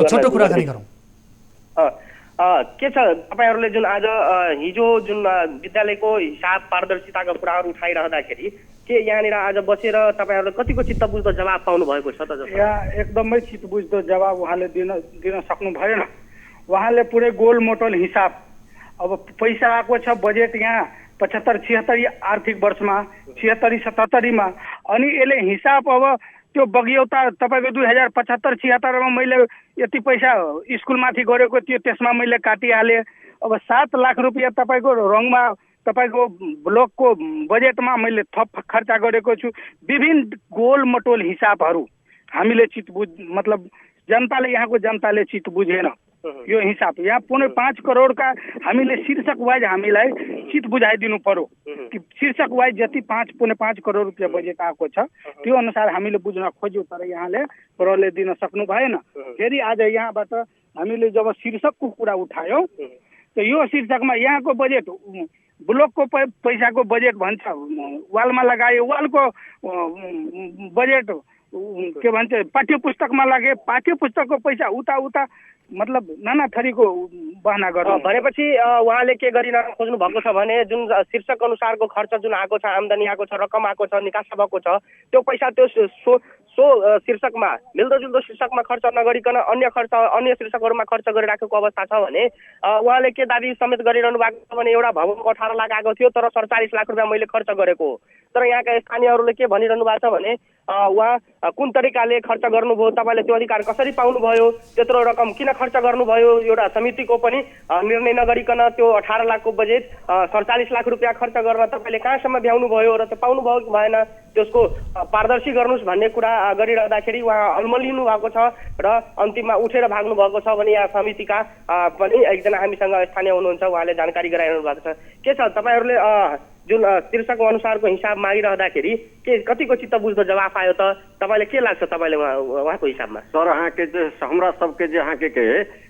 छोटो कुराकानी गरौँ। के छ तपाईँहरूले जुन आज हिजो जुन विद्यालयको हिसाब पारदर्शिताका कुराहरू उठाइरहँदाखेरि के यहाँनिर आज बसेर तपाईँहरूले कतिको चित्त बुझ्दो जवाब पाउनु भएको छ त? यहाँ एकदमै चित्त बुझ्दो जवाब उहाँले दिन सक्नु भएन। उहाँले पुरै गोलमोटोल हिसाब, अब पैसा आएको छ बजेट यहाँ 75-76 आर्थिक वर्षमा 76-77 अनि यसले हिसाब अब त्यो बगियौता तपाईँको 2075-76 मैले यति पैसा स्कुलमाथि गरेको थियो, त्यसमा मैले काटिहालेँ। अब 7 लाख रुपियाँ तपाईँको रङमा तपाईँको ब्लकको बजेटमा मैले थप खर्च गरेको छु। विभिन्न गोलमटोल हिसाबहरू हामीले मतलब जनताले, यहाँको जनताले चित्त बुझेन यो हिसाब। यहाँ 5 करोडका हामीले शीर्षक वाइज हामीलाई चित्त बुझाइदिनु पर्यो कि शीर्षक वाइज जति 5.5 करोड रुपियाँ बजेट आएको छ त्यो अनुसार हामीले बुझ्न खोज्यौँ, तर यहाँले प्रहरले दिन सक्नु भएन। फेरि आज यहाँबाट हामीले जब शीर्षकको कुरा उठायौँ त यो शीर्षकमा यहाँको बजेट ब्लकको पैसाको बजेट भन्छ, वालमा लगायो, वालको बजेट के भन्छ पाठ्य पुस्तकमा लगे, पाठ्य पुस्तकको पैसा उता मतलब नाना थरीको बहाना गर्नु। भनेपछि उहाँले के गरिरहन खोज्नु भएको छ भने जुन शीर्षक अनुसारको खर्च जुन आएको छ, आम्दानी आएको छ, रकम आएको छ, निकासा भएको छ, त्यो पैसा त्यो सो शीर्षकमा मिल्दोजुल्दो शीर्षकमा खर्च नगरिकन अन्य शीर्षकहरूमा खर्च गरिराखेको अवस्था छ भने उहाँले के दाबी समेत गरिरहनु भएको छ भने एउटा भवनको 18 लाख आएको थियो तर 47 लाख रुपियाँ मैले खर्च गरेको हो। तर यहाँका स्थानीयहरूले के भनिरहनु भएको छ भने उहाँ कुन तरिकाले खर्च गर्नुभयो, तपाईँले त्यो अधिकार कसरी पाउनुभयो, त्यत्रो रकम किन खर्च गर्नुभयो, एउटा समितिको पनि निर्णय नगरिकन त्यो 18 लाखको बजेट 47 लाख रुपियाँ खर्च गर्न तपाईँले कहाँसम्म भ्याउनु भयो र त्यो पाउनुभयो कि भएन, त्यसको पारदर्शी गर्नुहोस् भन्ने कुरा गरिरहँदाखेरि उहाँ अल्मलिनु भएको छ र अन्तिममा उठेर भाग्नु भएको छ भने यहाँ समितिका पनि एकजना हामीसँग स्थानीय हुनुहुन्छ, उहाँले जानकारी गराइरहनु भएको छ। के छ तपाईँहरूले जुन शीर्षक अनुसारको हिसाब मागिरहँदाखेरि के कतिको चित्त बुझ्दो जवाफ आयो त? तपाईँले के लाग्छ तपाईँले उहाँको हिसाबमा? सर अहाँके जे हमरा सबके जे अहाँके के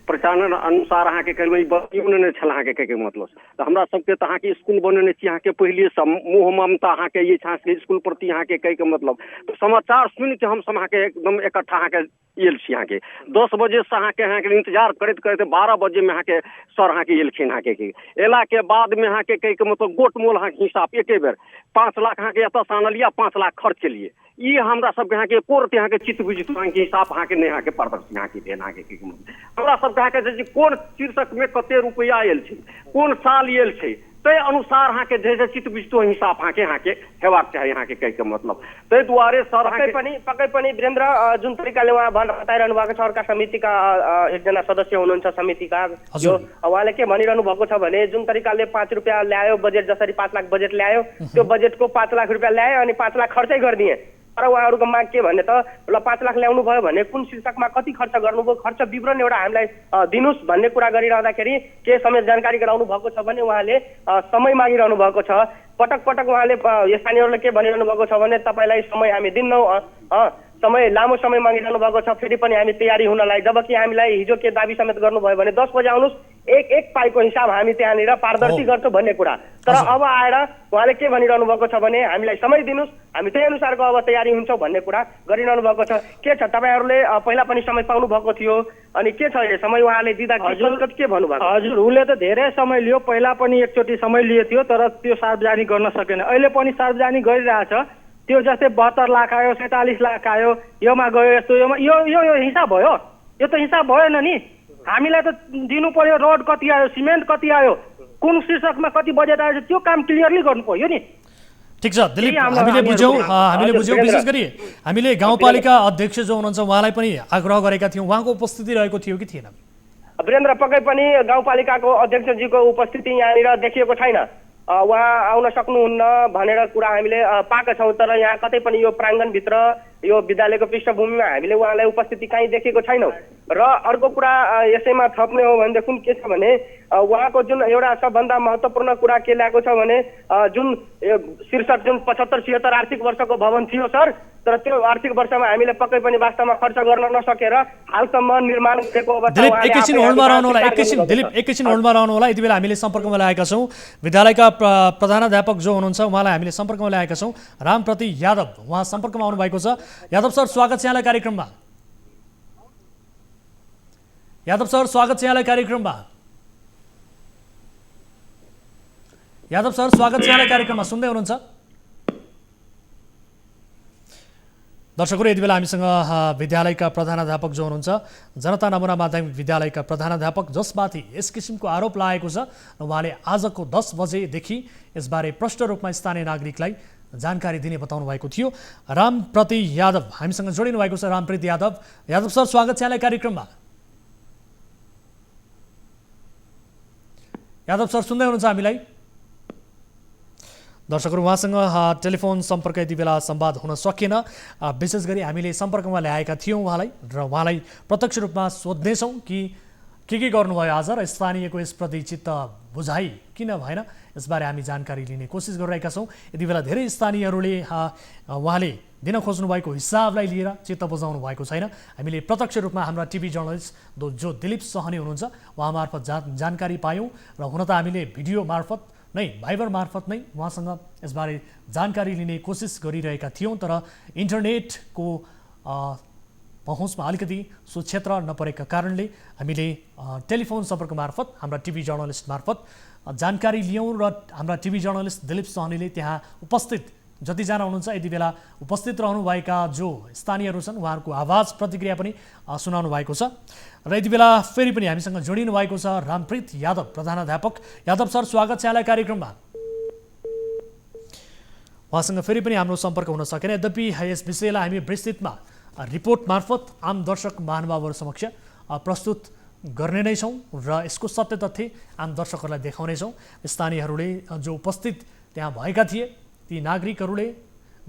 प्रचालन अनुसार अहाँके कहिलेबै बनेने नहि छल अहाँके के मतलब त हमरा सबके त अहाँके स्कूल बनेने छी, अहाँके पहिले से मोह ममता अहाँके ये छाके स्कूल प्रति अहाँके कहि के मतलब तो समाचार सुनि के हम सब अहाँके एकदम इकट्ठा अहाँके आयल छी। अहाँके 10 बजे से अहाँके इंतजार करते करते 12 बजे में अहाँके सर अहाँके एलखिन। अहाँके एला के बाद में अहाँके कहि के मतलब गोट मोल अहाँके हिसाब एके बेर 5 लाख अहाँके एतऽ से आनलिए, 5 लाख खर्च केलिए। ये हमरा सबके अहाँके कोर्ट अहाँके चित्त बुझित अहाँके हिसाब अहाँके नहि अहाँके पारदर्शी अहाँके देन अहाँके हमरा सबके अहाँके जे कोन शीर्षक में कते रुपया आयल छै, कोन साल आयल छै, तै अनुसार अहाँके जे चित्त बुझितो हिसाब अहाँके हेबाक चाही अहाँके कहि के मतलब। तै दुआरे सर पक्कै पनि वीरेन्द्र जुन तरिकाले उहाँ बताइरहनु भएको छ, अर्का समितिका एकजना सदस्य हुनुहुन्छ समितिका, यो उहाँले के भनिरहनु भएको छ भने जुन तरिकाले 5 रुपियाँ ल्यायो बजेट, जसरी 5 लाख बजेट ल्यायो त्यो बजेटको 5 लाख रुपियाँ ल्यायो अनि 5 लाख खर्चै गरिदिए। तर उहाँहरूको माग के भन्ने त ल 5 लाख ल्याउनु भयो भने कुन शीर्षकमा कति खर्च गर्नुभयो, खर्च विवरण एउटा हामीलाई दिनुहोस् भन्ने कुरा गरिरहँदाखेरि के समेत जानकारी गराउनु भएको छ भने उहाँले समय मागिरहनु भएको छ। पटक पटक उहाँले स्थानीयहरूले के भनिरहनु भएको छ भने तपाईँलाई समय हामी दिन्नौ, समय लामो समय मागिरहनु भएको छ, फेरि पनि हामी तयारी हुनलाई, जबकि हामीलाई हिजो के दाबी समेत गर्नुभयो भने 10 बजे आउनुहोस्, एक पाइको हिसाब हामी त्यहाँनिर पारदर्शी गर्छौँ भन्ने कुरा। तर अब आएर उहाँले के भनिरहनु भएको छ भने हामीलाई समय दिनुहोस्, हामी त्यही अनुसारको अब तयारी हुन्छौँ भन्ने कुरा गरिरहनु भएको छ। के छ तपाईँहरूले पहिला पनि समय पाउनु भएको थियो अनि के छ यो समय उहाँले दिँदा के भन्नुभएको? हजुर, उसले त धेरै समय लियो, पहिला पनि एकचोटि समय लिएको थियो तर त्यो सार्वजनिक गर्न सकेन। अहिले पनि सार्वजनिक गरिरहेछ, त्यो जस्तै 72 लाख आयो, 47 लाख आयो, योमा गयो, यस्तो यो हिसाब भयो, यो त हिसाब भएन नि। हामीलाई त दिनु पर्यो रोड कति आयो, सिमेन्ट कति आयो, कुन शीर्षकमा कति बजेट आयो, त्यो काम क्लियरली गर्नु पर्यो नि। ठिक छ दिलीप, हामीले बुझ्यौँ। विशेष गरी हामीले गाउँपालिका अध्यक्ष जो हुनुहुन्छ उहाँलाई पनि आग्रह गरेका थियौँ, उहाँको उपस्थिति रहेको थियो कि थिएन? वीरेन्द्र, पक्कै पनि गाउँपालिकाको अध्यक्षजीको उपस्थिति यहाँनिर देखिएको छैन, उहाँ आउन सक्नुहुन्न भनेर कुरा हामीले पाएका छौँ। तर यहाँ कतै पनि यो प्राङ्गणभित्र यो विद्यालयको पृष्ठभूमिमा हामीले उहाँलाई उपस्थिति कहीँ देखेको छैनौँ। र अर्को कुरा यसैमा थप्ने हो भनेदेखि के छ भने उहाँको जुन एउटा सबभन्दा महत्त्वपूर्ण कुरा के ल्याएको छ भने जुन शीर्षक जुन 75-76 आर्थिक वर्षको भवन थियो सर, तर त्यो आर्थिक वर्षमा हामीले पक्कै पनि वास्तवमा खर्च गर्न नसकेर हालसम्म निर्माण गरेको दिलीप एकैछिन होल्डमा रहनु होला, एकैछिन होल्डमा रहनु होला। यति बेला हामीले सम्पर्कमा ल्याएका छौँ विद्यालयका प्रधानाध्यापक जो हुनुहुन्छ उहाँलाई हामीले सम्पर्कमा ल्याएका छौँ, रामप्रति यादव, उहाँ सम्पर्कमा आउनु भएको छ। यादव सर स्वागत छ यहाँलाई कार्यक्रममा। यादव सर स्वागत छ यहाँलाई कार्यक्रममा। यादव सर स्वागत छ यहाँलाई कार्यक्रममा, सुन्दै हुनुहुन्छ? दर्शकहरू यति बेला हामीसँग विद्यालयका प्रधानाध्यापक जो हुनुहुन्छ जनता नमुना माध्यमिक विद्यालयका प्रधानाध्यापक जसमाथि यस किसिमको आरोप लागेको छ र उहाँले आजको 10 बजेदेखि यसबारे प्रष्ट रूपमा स्थानीय नागरिकलाई जानकारी दिने बताउनु भएको थियो। रामप्रति यादव हामीसँग जोडिनु भएको छ। रामप्रति यादव, यादव सर स्वागत छ यहाँलाई कार्यक्रममा। यादव सर सुन्दै हुनुहुन्छ हामीलाई? दर्शकहरू उहाँसँग टेलिफोन सम्पर्क यति बेला संवाद हुन सकेन। विशेष गरी हामीले सम्पर्कमा ल्याएका थियौँ उहाँलाई र उहाँलाई प्रत्यक्ष रूपमा सोध्नेछौँ कि के गर्नुभयो आज र स्थानीयको यसप्रति चित्त बुझाइ किन भएन, यसबारे हामी जानकारी लिने कोसिस गरिरहेका छौँ। यति बेला धेरै स्थानीयहरूले उहाँले दिन खोज्नु भएको हिसाबलाई लिएर चित्त बुझाउनु भएको छैन। हामीले प्रत्यक्ष रूपमा हाम्रा टिभी जर्नलिस्ट जो दिलीप सहनी हुनुहुन्छ उहाँ मार्फत जानकारी पायौँ र हुन त हामीले भिडियो मार्फत नै भाइबर मार्फत नै उहाँसँग यसबारे जानकारी लिने कोसिस गरिरहेका थियौँ, तर इन्टरनेटको पहुँचमा अलिकति सो क्षेत्र नपरेका कारणले हामीले टेलिफोन सम्पर्क मार्फत हाम्रा टिभी जर्नलिस्ट मार्फत जानकारी लियौँ र हाम्रा टिभी जर्नलिस्ट दिलीप सहनीले त्यहाँ उपस्थित जतिजना हुनुहुन्छ यति बेला उपस्थित रहनुभएका जो स्थानीयहरू छन् उहाँहरूको आवाज प्रतिक्रिया पनि सुनाउनु भएको छ। र यति बेला फेरि पनि हामीसँग जोडिनु भएको छ रामप्रीत यादव प्रधानाध्यापक। यादव सर स्वागत छ यहाँलाई कार्यक्रममा। उहाँसँग फेरि पनि हाम्रो सम्पर्क हुन सकेन। यद्यपि यस विषयलाई हामी विस्तृतमा रिपोर्ट मार्फत आम दर्शक महानुभावहरू समक्ष प्रस्तुत गर्ने नै छौँ र यसको सत्य तथ्य आम दर्शकहरूलाई देखाउनेछौँ। स्थानीयहरूले जो उपस्थित त्यहाँ भएका थिए ती नागरिकहरूले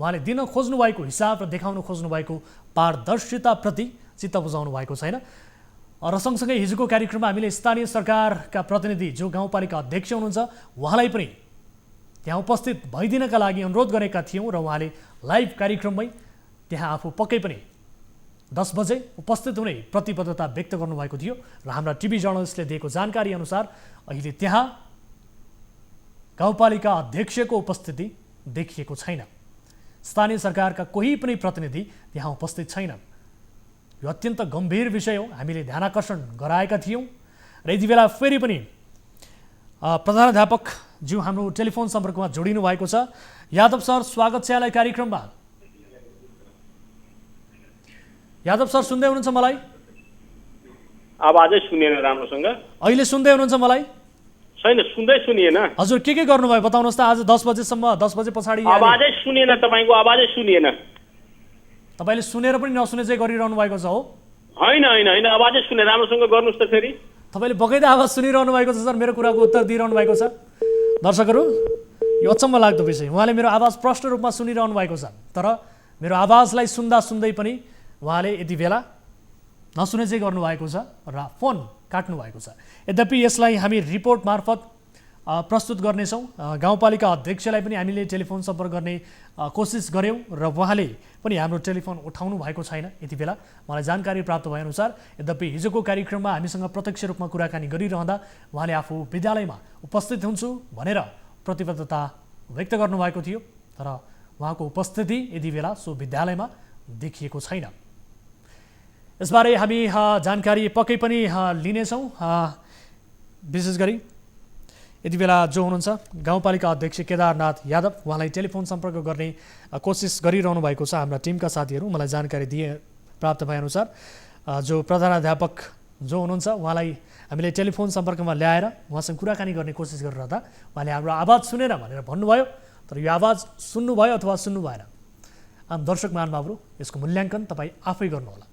उहाँले दिन खोज्नु भएको हिसाब र देखाउन खोज्नु भएको पारदर्शिताप्रति चित्त बुझाउनु भएको छैन। र सँगसँगै हिजोको कार्यक्रममा हामीले स्थानीय सरकारका प्रतिनिधि जो गाउँपालिका अध्यक्ष हुनुहुन्छ उहाँलाई पनि त्यहाँ उपस्थित भइदिनका लागि अनुरोध गरेका थियौँ र उहाँले लाइभ कार्यक्रममै त्यहाँ आफू पक्कै पनि 10 बजे उपस्थित हुने प्रतिबद्धता व्यक्त गर्नुभएको थियो र हाम्रा टिभी जर्नलिस्टले दिएको जानकारी अनुसार अहिले त्यहाँ गाउँपालिका अध्यक्षको उपस्थिति देखिएको छैन। स्थानीय सरकारका कोही पनि प्रतिनिधि त्यहाँ उपस्थित छैनन्। यो अत्यन्त गम्भीर विषय हो, हामीले ध्यानाकर्षण गराएका थियौँ र यति बेला फेरि पनि प्रधानाध्यापकज्यू हाम्रो टेलिफोन सम्पर्कमा जोडिनु भएको छ। यादव सर स्वागत छ यहाँलाई कार्यक्रममा। यादव सर सुन्दै हुनुहुन्छ मलाई? आवाजै सुनिएन राम्रोसँग। अहिले सुन्दै हुनुहुन्छ मलाई? छैन, सुनिएन। हजुर के गर्नुभयो बताउनुहोस् त? आज 10 बजेसम्म 10 बजे पछाडि आवाजै सुनिएन, तपाईँको आवाजै सुनिएन। तपाईँले सुनेर पनि नसुने चाहिँ गरिरहनु भएको छ हो? होइन आवाजै सुने, राम्रोसँग गर्नुहोस् त फेरि। तपाईँले बगैँदा आवाज सुनिरहनु भएको छ सर, मेरो कुराको उत्तर दिइरहनु भएको छ। दर्शकहरू यो अचम्म लाग्दो विषय, उहाँले मेरो आवाज प्रष्ट रूपमा सुनिरहनु भएको छ तर मेरो आवाजलाई सुन्दै पनि उहाँले यति बेला नसुने चाहिँ गर्नुभएको छ र फोन काट्नु भएको छ। यद्यपि यसलाई हामी रिपोर्ट मार्फत प्रस्तुत गर्नेछौँ। गाउँपालिका अध्यक्षलाई पनि हामीले टेलिफोन सम्पर्क गर्ने कोसिस गऱ्यौँ र उहाँले पनि हाम्रो टेलिफोन उठाउनु भएको छैन यति बेला, मलाई जानकारी प्राप्त भएअनुसार। यद्यपि हिजोको कार्यक्रममा हामीसँग प्रत्यक्ष रूपमा कुराकानी गरिरहँदा उहाँले आफू विद्यालयमा उपस्थित हुन्छु भनेर प्रतिबद्धता व्यक्त गर्नुभएको थियो तर उहाँको उपस्थिति यति बेला सो विद्यालयमा देखिएको छैन। यसबारे हामी जानकारी पक्कै पनि लिनेछौँ। विशेष गरी यति बेला जो हुनुहुन्छ गाउँपालिका अध्यक्ष केदारनाथ यादव, उहाँलाई टेलिफोन सम्पर्क गर्ने कोसिस गरिरहनु भएको छ हाम्रा टिमका साथीहरू। मलाई जानकारी प्राप्त भएअनुसार जो प्रधानाध्यापक जो हुनुहुन्छ उहाँलाई हामीले टेलिफोन सम्पर्कमा ल्याएर उहाँसँग कुराकानी गर्ने कोसिस गरिरहँदा उहाँले हाम्रो आवाज सुनेर भनेर भन्नुभयो, तर यो आवाज सुन्नुभयो अथवा सुन्नु भएन आम दर्शक महानुभावहरू यसको मूल्याङ्कन तपाईँ आफै गर्नुहोला।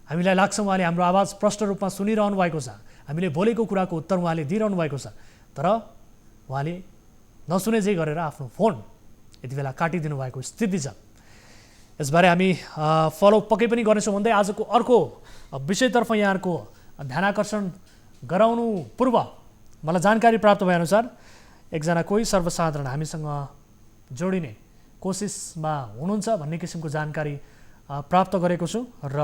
हामीलाई लाग्छ उहाँले हाम्रो आवाज प्रष्ट रूपमा सुनिरहनु भएको छ, हामीले बोलेको कुराको उत्तर उहाँले दिइरहनु भएको छ तर उहाँले नसुने चाहिँ गरेर आफ्नो फोन यति बेला काटिदिनु भएको स्थिति छ। यसबारे हामी फलोअप पक्कै पनि गर्नेछौँ भन्दै आजको अर्को विषयतर्फ यहाँहरूको ध्यानाकर्षण गराउनु पूर्व मलाई जानकारी प्राप्त भएअनुसार एकजना कोही सर्वसाधारण हामीसँग जोडिने कोसिसमा हुनुहुन्छ भन्ने किसिमको जानकारी प्राप्त गरेको छु र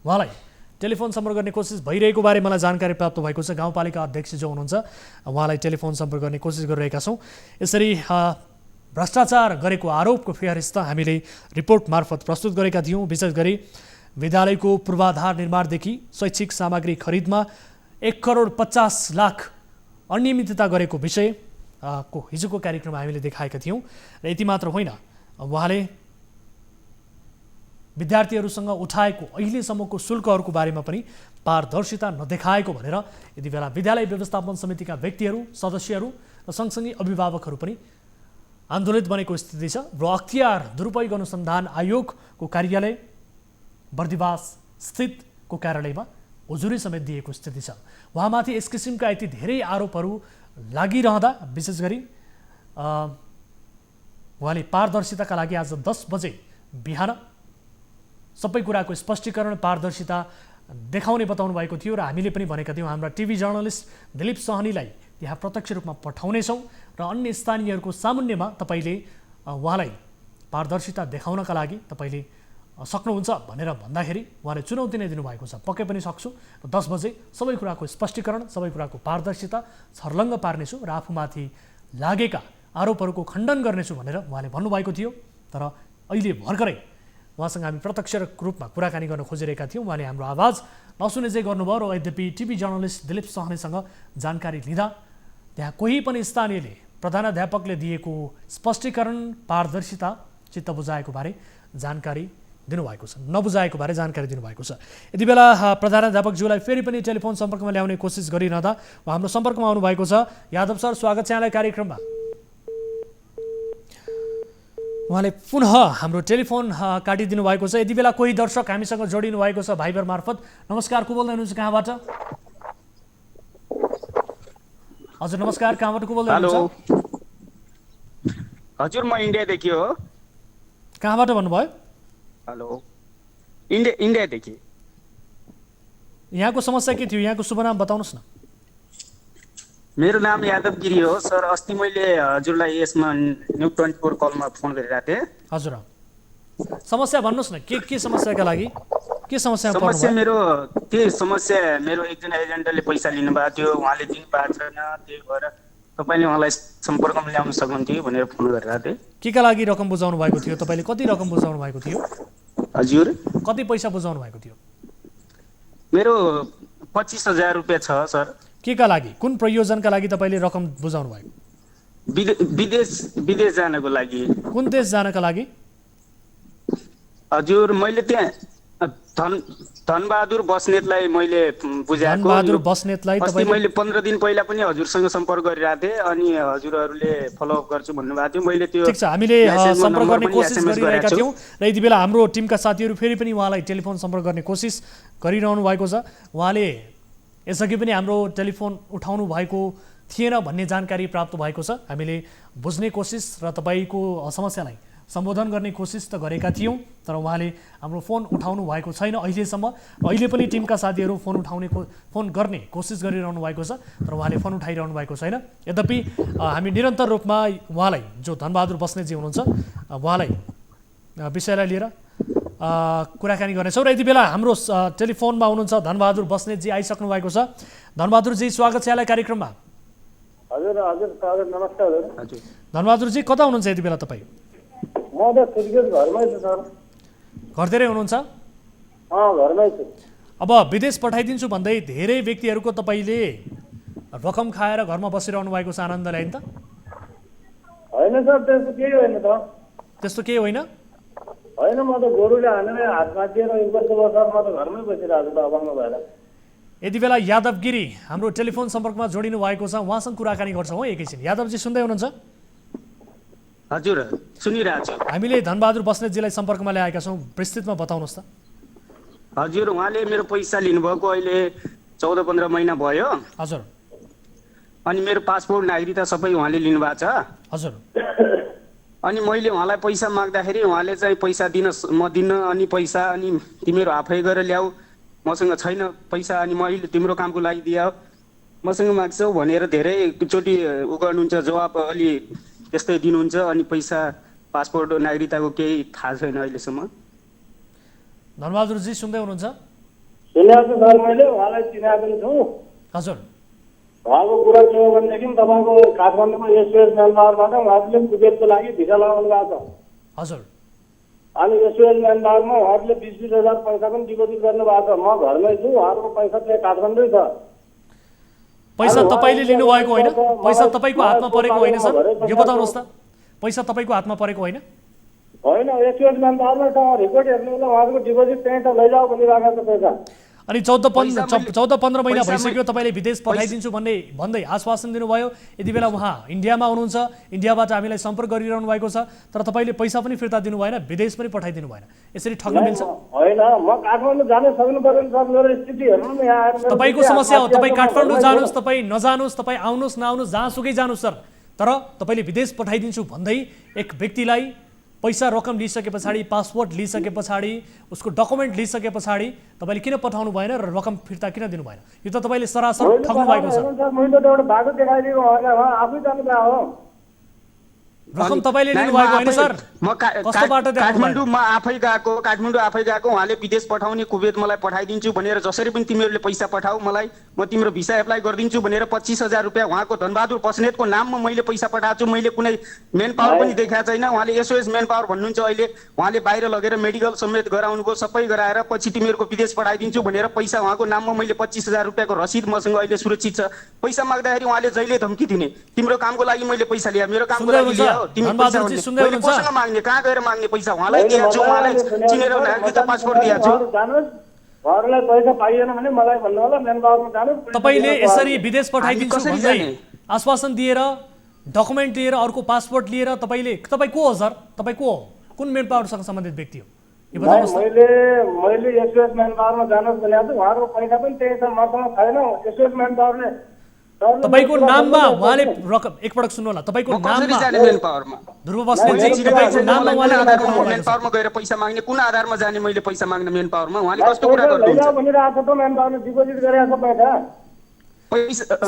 उहाँलाई टेलिफोन सम्पर्क गर्ने कोसिस भइरहेको बारे मलाई जानकारी प्राप्त भएको छ। गाउँपालिका अध्यक्ष जो हुनुहुन्छ उहाँलाई टेलिफोन सम्पर्क गर्ने कोसिस गरिरहेका छौँ। यसरी भ्रष्टाचार गरेको आरोपको फेहरिस्त हामीले रिपोर्ट मार्फत प्रस्तुत गरेका थियौँ। विशेष गरी विद्यालयको पूर्वाधार निर्माणदेखि शैक्षिक सामग्री खरिदमा 1,50,00,000 अनियमितता गरेको विषय को हिजोको कार्यक्रममा हामीले देखाएका थियौँ। र यति मात्र होइन, उहाँले विद्यार्थीहरूसँग उठाएको अहिलेसम्मको शुल्कहरूको बारेमा पनि पारदर्शिता नदेखाएको भनेर यति बेला विद्यालय व्यवस्थापन समितिका व्यक्तिहरू, सदस्यहरू र सँगसँगै अभिभावकहरू पनि आन्दोलित बनेको स्थिति छ। र अख्तियार दुरुपयोग अनुसन्धान आयोगको कार्यालय बर्दिवास स्थितको कार्यालयमा उजुरी समेत दिएको स्थिति छ। उहाँमाथि यस किसिमका यति धेरै आरोपहरू लागिरहँदा विशेष गरी उहाँले पारदर्शिताका लागि आज 10 बजे बिहान सबै कुराको स्पष्टीकरण पारदर्शिता देखाउने बताउनु भएको थियो र हामीले पनि भनेका थियौँ हाम्रा टिभी जर्नलिस्ट दिलीप सहनीलाई त्यहाँ प्रत्यक्ष रूपमा पठाउनेछौँ र अन्य स्थानीयहरूको सामुन्यमा तपाईँले उहाँलाई पारदर्शिता देखाउनका लागि तपाईँले सक्नुहुन्छ भनेर भन्दाखेरि उहाँले चुनौती नै दिनुभएको छ। पक्कै पनि सक्छु र 10 बजे सबै कुराको स्पष्टीकरण, सबै कुराको पारदर्शिता छर्लङ्ग पार्नेछु र आफूमाथि लागेका आरोपहरूको खण्डन गर्नेछु भनेर उहाँले भन्नुभएको थियो। तर अहिले भर्खरै उहाँसँग हामी प्रत्यक्ष रूपमा कुराकानी गर्न खोजिरहेका थियौँ। उहाँले हाम्रो आवाज नसुने चाहिँ गर्नुभयो र यद्यपि टिभी जर्नलिस्ट दिलीप सहनीसँग जानकारी लिँदा त्यहाँ कोही पनि स्थानीयले प्रधानाध्यापकले दिएको स्पष्टीकरण पारदर्शिता चित्त बुझाएको बारे जानकारी दिनुभएको छ, नबुझाएको बारे जानकारी दिनुभएको छ। यति बेला प्रधानाध्यापकज्यूलाई फेरि पनि टेलिफोन सम्पर्कमा ल्याउने कोसिस गरिरहँदा उहाँ हाम्रो सम्पर्कमा आउनुभएको छ। यादव सर, स्वागत छ यहाँलाई कार्यक्रममा। उहाँले पुनः हाम्रो टेलिफोन काटिदिनु भएको छ। यति बेला कोही दर्शक हामीसँग जोडिनु भएको छ भाइबर मार्फत। नमस्कार, को बोल्दै हुनुहुन्छ, कहाँबाट? हजुर नमस्कार, कहाँबाट को बोल्दै हुनुहुन्छ? हजुर, म इन्डियादेखि हो। कहाँबाट भन्नुभयो? हेलो, इन्डियादेखि। यहाँको समस्या के थियो? यहाँको शुभ नाम बताउनुहोस् न। मेरो नाम यादव गिरी हो सर। अस्ति मैले हजुरलाई यसमा न्यू 24 कलमा फोन गरिरहेको थिएँ। हजुर, समस्या भन्नुहोस् न, के समस्याका लागि, के समस्या? समस्या मेरो एकजना एजेन्टले पैसा लिनुभएको थियो, उहाँले दिनुभएको छैन। त्यही भएर तपाईँले उहाँलाई सम्पर्कमा ल्याउन सक्नुहुन्थ्यो भनेर फोन गरिरहेको थिएँ। केका लागि रकम बुझाउनु भएको थियो? तपाईँले कति रकम बुझाउनु भएको थियो? हजुर, कति पैसा बुझाउनु भएको थियो? मेरो 25,000 रुपियाँ छ सर। केका लागि, कुन प्रयोजनका लागि तपाईँले रकम बुझाउनु भएको? विदेश जानको लागि। कुन देश जानका लागि? हजुर, मैले त्यहाँ धनबहादुर बस्नेतलाई मैले बुझाएको। धनबहादुर बस्नेतलाई तपाईँले? मैले 15 दिन पहिला पनि हजुरसँग सम्पर्क गरिरहेको थिएँ अनि हजुरहरूले फलोअप गर्छु भन्नुभएको थियो। मैले त्यो ठिक छ, हामीले सम्पर्क गर्ने कोसिस गरिरहेका थियौँ र यति बेला हाम्रो टिमका साथीहरू फेरि पनि उहाँलाई टेलिफोन सम्पर्क गर्ने कोसिस गरिरहनु भएको छ। उहाँले यसअघि पनि हाम्रो टेलिफोन उठाउनु भएको थिएन भन्ने जानकारी प्राप्त भएको छ। हामीले बुझ्ने कोसिस र तपाईँको समस्यालाई सम्बोधन गर्ने कोसिस त गरेका थियौँ, तर उहाँले हाम्रो फोन उठाउनु भएको छैन अहिलेसम्म। अहिले पनि टिमका साथीहरू फोन गर्ने कोसिस गरिरहनु भएको छ, तर उहाँले फोन उठाइरहनु भएको छैन। यद्यपि हामी निरन्तर रूपमा उहाँलाई, जो धनबहादुर बस्नेतजी हुनुहुन्छ, उहाँलाई विषयलाई लिएर कुराकानी गर्नेछौँ। र यति बेला हाम्रो टेलिफोनमा हुनुहुन्छ धनबहादुर बस्नेतजी, आइसक्नु भएको छ। धनबहादुरजी, स्वागत छ यहाँलाई कार्यक्रममा। हजुर हजुर, नमस्कार हजुर। धनबहादुरजी, कता हुनुहुन्छ यति बेला तपाईँ? म त घरमै छु सर। घरतिरै हुनुहुन्छ? घरमै छु। अब विदेश पठाइदिन्छु भन्दै धेरै व्यक्तिहरूको तपाईँले रकम खाएर घरमा बसिरहनु भएको छ, आनन्द ल्याइन त? होइन सर, त्यस्तो केही होइन त। त्यस्तो केही होइन? होइन, म त गोरुले हानेर हातमा दिएर 1 वर्ष म त घरमै बसिरहेको छु त अभावमा भएर। यति बेला यादव गिरी हाम्रो टेलिफोन सम्पर्कमा जोडिनु भएको छ, उहाँसँग कुराकानी गर्छौँ एकैछिन। यादवजी, सुन्दै हुनुहुन्छ? हजुर, सुनिरहेको छु। हामीले धनबहादुर बस्नेतजीलाई सम्पर्कमा ल्याएका छौँ, विस्तृतमा बताउनुहोस् त। हजुर, उहाँले मेरो पैसा लिनुभएको अहिले 14-15 महिना भयो। हजुर। अनि मेरो पासपोर्ट नागरिकता सबै उहाँले लिनुभएको छ। हजुर। अनि मैले उहाँलाई पैसा माग्दाखेरि उहाँले चाहिँ पैसा म दिन्न, अनि पैसा अनि तिमीहरू आफै गरेर ल्याऊ, मसँग छैन पैसा, अनि मैले तिम्रो कामको लागि दिए मसँग माग्छौ भनेर धेरैचोटि उ गर्नुहुन्छ, जवाब अलि त्यस्तै दिनुहुन्छ। अनि पैसा पासपोर्ट नागरिकताको केही थाहा छैन अहिलेसम्म। धनबहादुरजी सुन्दै हुनुहुन्छ? सुनेको छु सर, मैले उहाँलाई चिनाएको पनि छु। हजुर, उहाँको कुरा के हो भनेदेखि तपाईँको काठमाडौँको एसओएस म्यानपावरबाट उहाँहरूले कुवेतको लागि भिसा लगाउनु भएको छ। हजुर, अनि एसओएस म्यानपावरमा उहाँहरूले 20-20 हजार पैसा पनि डिपोजिट गर्नुभएको छ। म घरमै छु, उहाँहरूको पैसा त्यहाँ काठमाडौँ छ। पैसा तपाईँले लिनुभएको होइन? पैसा तपाईँको हातमा परेको होइन सर? यो बताउनुहोस् त, पैसा तपाईँको हातमा परेको होइन? होइन, एसओएस म्यानपावरमा त रिपोर्ट हेर्नु होला, उहाँको डिपोजिट त्यहीँ छ, लैजाऊ भनिरहेको छ पैसा। अनि 14-15 महिना भइसक्यो तपाईँले विदेश पठाइदिन्छु भन्दै आश्वासन दिनुभयो। यति बेला उहाँ इन्डियामा हुनुहुन्छ, इन्डियाबाट हामीलाई सम्पर्क गरिरहनु भएको छ, तर तपाईँले पैसा पनि फिर्ता दिनु भएन, विदेश पनि पठाइदिनु भएन। यसरी ठग्न मिल्छ? होइन, म काठमाडौँ जान सक्नु पर्यो नि सर, मेरो स्थिति हेर्नु न यहाँ आएर। तपाईँको समस्या हो, तपाईँ काठमाडौँ जानुहोस्, तपाईँ नजानुहोस्, तपाईँ आउनुहोस् नआउनुहोस्, जहाँसुकै जानुहोस् सर, तर तपाईँले विदेश पठाइदिन्छु भन्दै एक व्यक्तिलाई पैसा रकम लिइसके पछाडि, पासपोर्ट लिइसके पछाडि, उसको डकुमेन्ट लिइसके पछाडि तपाईँले किन पठाउनु भएन र रकम फिर्ता किन दिनु भएन? यो त तपाईँले सरासर ठग्नु भएको छ। रकम तपाईँले लिनु भएको होइन सर? काठमाडौँमा आफै गएको उहाँले विदेश पठाउने कुवेत मलाई पठाइदिन्छु भनेर जसरी पनि तिमीहरूले पैसा पठाऊ मलाई, म तिम्रो भिसा एप्लाई गरिदिन्छु भनेर 25,000 रुपियाँ उहाँको धनबहादुर बस्नेतको नाममा मैले पैसा पठाएको छु। मैले कुनै मेन पावर पनि देखाएको छैन। उहाँले एसओएस मेन पावर भन्नुहुन्छ, अहिले उहाँले बाहिर लगेर मेडिकल समेत गराउनुभयो, सबै गराएर पछि तिमीहरूको विदेश पठाइदिन्छु भनेर पैसा उहाँको नाममा मैले 25,000 रुपियाँको रसिद मसँग अहिले सुरक्षित छ। पैसा माग्दाखेरि उहाँले जहिले धम्की दिने, तिम्रो कामको लागि मैले पैसा लिएँ, मेरो कामको लागि लिएँ, धनबहादुरजी सुन्दै हुनुहुन्छ? कसैले माग्ने, कहाँ गएर माग्ने पैसा? उहाँलाई दिएको छु, उहाँलाई चिनेर नागरिकता पासपोर्ट दिएको छु। घरलाई पैसा पाइएन भने मलाई भन्नु होला, म्यानपावरमा जानु। तपाईँले यसरी विदेश पठाइदिन्छु भन्दै आश्वासन दिएर डकुमेन्ट लिएर अर्को पासपोर्ट लिएर तपाईँ को हो सर? तपाईँ को हो? कुन म्यानपावरसँग सम्बन्धित व्यक्ति हो? यो बताउनुहोस्। मैले एसओएस म्यानपावरमा जानुहोस् भनेको छु, उहाँको पैसा पनि त्यही छ, मसँग छैन। एसओएस म्यानपावरले तपाईको नाममा उहाँले रकम, एकपटक सुन्नु होला, तपाईँको नाममा ध्रुव बस्नेतजी तपाईँको नाममा उहाँले मेन पावरमा गएर पैसा माग्ने कुन आधारमा जाने? मैले पैसा माग्न मेन पावरमा उहाँले कस्तो कुरा गर्नुहुन्छ?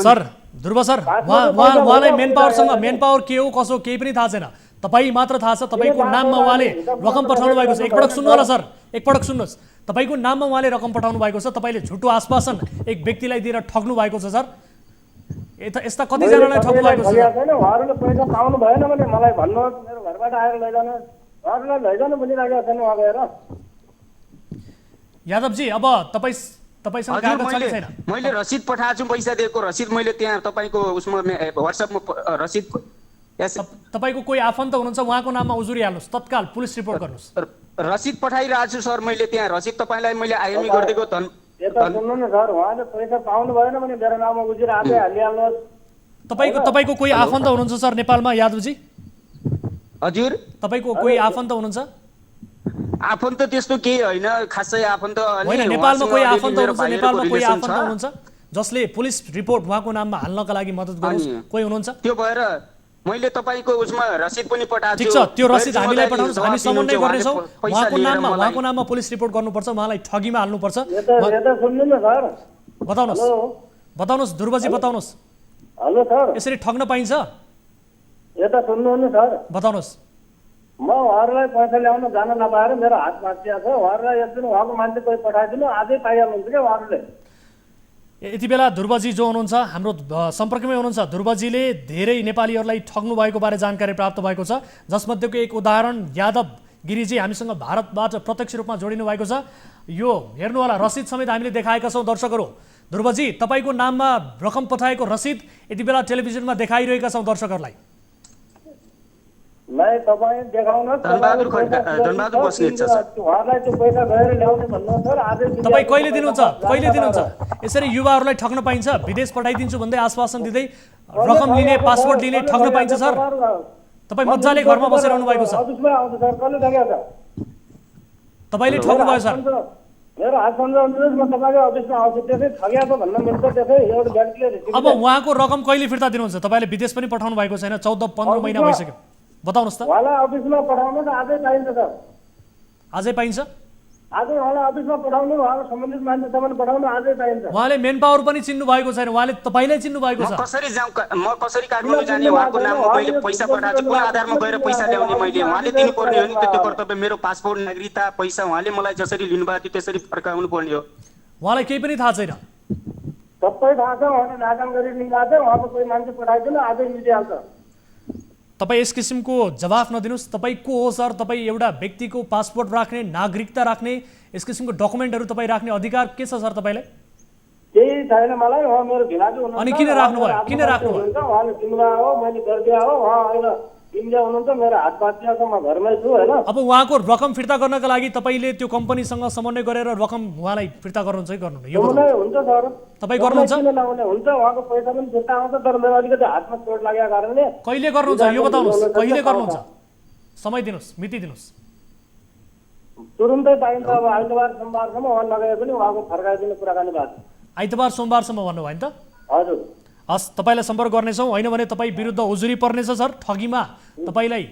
सर ध्रुव सर, उहाँलाई मेन पावर के हो कसो केही पनि थाहा छैन, तपाईँ मात्र थाहा छ। तपाईँको नाममा उहाँले रकम पठाउनु भएको छ। एकपटक सुन्नु होला सर, एकपटक सुन्नुहोस्। तपाईँको नाममा उहाँले रकम पठाउनु भएको छ, तपाईँले झुटो आश्वासन एक व्यक्तिलाई दिएर ठग्नु भएको छ सर। यस्ता कतिजनालाई ठग्नु भएको छ? उहाँहरूले पैसा पाउनु भएन भने मलाई भन्नुहोस्, मेरो घरबाट आएर लैजानु, उहाँहरूलाई लैजानु भनिरहेको छैन उहाँ गएर। यादवजी, अब तपाईँसँग कागज छ कि छैन? मैले रसिद पठाएको छु, पैसा दिएको रसिद मैले त्यहाँ तपाईँको उसमा व्हाट्सएपमा रसिद। तपाईँको कोही आफन्त हुनुहुन्छ, उहाँको नाममा उजुरी हाल्नुहोस्, तत्काल पुलिस रिपोर्ट गर्नुहोस्। रसिद पठाइरहेको छु सर मैले त्यहाँ, रसिद तपाईँलाई मैले आइएमई गरिदिएको। यता सुन्नु न सर, उहाँले पैसा पाउनु भएन भने मेरो नाममा उजुरी आफै हालिहाल्नुहोस्। तपाईँको कोही आफन्त हुनुहुन्छ सर नेपालमा यादवजी? हजुर, तपाईँको कोही आफन्त हुनुहुन्छ? आफन्त त्यस्तो केही होइन, खासै आफन्त होइन। नेपालमा कोही आफन्त हुनुहुन्छ? नेपालमा कोही आफन्त हुनुहुन्छ जसले पुलिस रिपोर्ट उहाँको नाममा हाल्नका लागि मद्दत गर्नुहोस्? कोही हुनुहुन्छ? त्यो भएर मैले तपाईँको उसमा रसिद पनि पठाएको छु। ठिक छ, त्यो रसिद हामीलाई पठाउनुहोस्, हामी समन्वय गर्नेछौँ। उहाँको नाममा पुलिस रिपोर्ट गर्नुपर्छ, उहाँलाई ठगीमा हाल्नुपर्छ। बताउनुहोस् ध्रुवजी, बताउनुहोस्। हेलो सर, यसरी ठग्न पाइन्छ? यता सुन्नुहुन्न सर, बताउनुहोस्। म उहाँहरूलाई पैसा ल्याउन जान नपाएर मेरो हात भाँचिया छ। उहाँहरूलाई एकदिन उहाँको मान्छे कोही पठाइदिनु, आजै पाइहाल्नुहुन्छ क्या उहाँहरूले। यति बेला ध्रुवजी जो हुनुहुन्छ हाम्रो सम्पर्कमै हुनुहुन्छ। ध्रुवजीले धेरै नेपालीहरूलाई ठग्नु भएको बारे जानकारी प्राप्त भएको छ, जसमध्येको एक उदाहरण यादव गिरिजी हामीसँग भारतबाट प्रत्यक्ष रूपमा जोडिनु भएको छ। यो हेर्नु होला, रसिद समेत हामीले देखाएका छौँ दर्शकहरू। ध्रुवजी, तपाईँको नाममा रकम पठाएको रसिद यति बेला टेलिभिजनमा देखाइरहेका छौँ दर्शकहरूलाई। तपाईँ कहिले दिनुहुन्छ? यसरी युवाहरूलाई ठग्न पाइन्छ? विदेश पठाइदिन्छु भन्दै आश्वासन दिँदै रकम लिने, पासपोर्ट लिने, ठग्न पाइन्छ सर? तपाईँ मजाले घरमा बसिरहनु भएको छ, तपाईँले ठग्नु भयो सर। अब उहाँको रकम कहिले फिर्ता दिनुहुन्छ? तपाईँले विदेश पनि पठाउनु भएको छैन, 14-15 महिना भइसक्यो। बताउनुहोस् त। उहाँलाई अफिसमा पठाउनु न, आजै पाइन्छ सर। आजै पाइन्छ? आजै उहाँलाई अफिसमा पठाउनु, उहाँको सम्बन्धित मान्छेसम्म पठाउनु, आजै पाइन्छ। उहाँले मेन पावर पनि चिन्नु भएको छैन, उहाँले तपाईँलाई चिन्नु भएको छ। म कसरी काठमाडौँ जाने? उहाँको नाममा मैले पैसा पठाएको छु, कुन आधारमा गएर पैसा ल्याउने मैले? उहाँले दिनुपर्ने हो नि त त्यो कर्तव्य। मेरो पासपोर्ट, नागरिकता, पैसा उहाँले मलाई जसरी लिनुभएको थियो त्यसरी फर्काउनु पर्ने हो। उहाँलाई केही पनि थाहा छैन? सबै थाहा छ, उहाँले नाकाम गरी लिनुभएको छ। उहाँको कोही मान्छे पठाइदिनु, आजै मिलिहाल्छ। तपाईँ यस किसिमको जवाफ नदिनुहोस्। तपाईँ को हो सर? तपाईँ एउटा व्यक्तिको पासपोर्ट राख्ने, नागरिकता राख्ने, यस किसिमको डकुमेन्टहरू तपाईँ राख्ने अधिकार के छ सर तपाईँलाई? केही छैन मलाई। उहाँ मेरो भिनाजु हुनुहुन्छ। अनि किन राख्नुभयो? किन राख्नुभयो? उहाँले दिनुभएको हो, मैले गरिदिएको हो। उहाँ अहिले इन्डिया हुनुहुन्छ, मेरो हात बाँचिया छ, म घरमै छु होइन। अब उहाँको रकम फिर्ता गर्नका लागि तपाईँले त्यो कम्पनीसँग समन्वय गरेर रकम उहाँलाई फिर्ता गर्नुहुन्छ कि गर्नुहुन्न? यो हुन्छ सर। तपाईँ गर्नुहुन्छ? हुन्छ, उहाँको पैसा पनि फिर्ता आउँछ, तर मेरो अलिकति हातमा चोट लागेको कारणले। कहिले गर्नुहुन्छ यो बताउनुहोस्? कहिले गर्नुहुन्छ? समय दिनुहोस्, मिति दिनुहोस्। तुरुन्तै पाइन्छ। अब आइतबार सोमबारसम्म उहाँ नगए पनि उहाँको फर्काइदिने कुराकानी भएको छ। आइतबार सोमबारसम्म भन्नुभयो नि त? हजुर। हस्, तपाईँलाई सम्पर्क गर्नेछौँ। होइन भने तपाईँ विरुद्ध उजुरी पर्नेछ सर। ठगीमा तपाईँलाई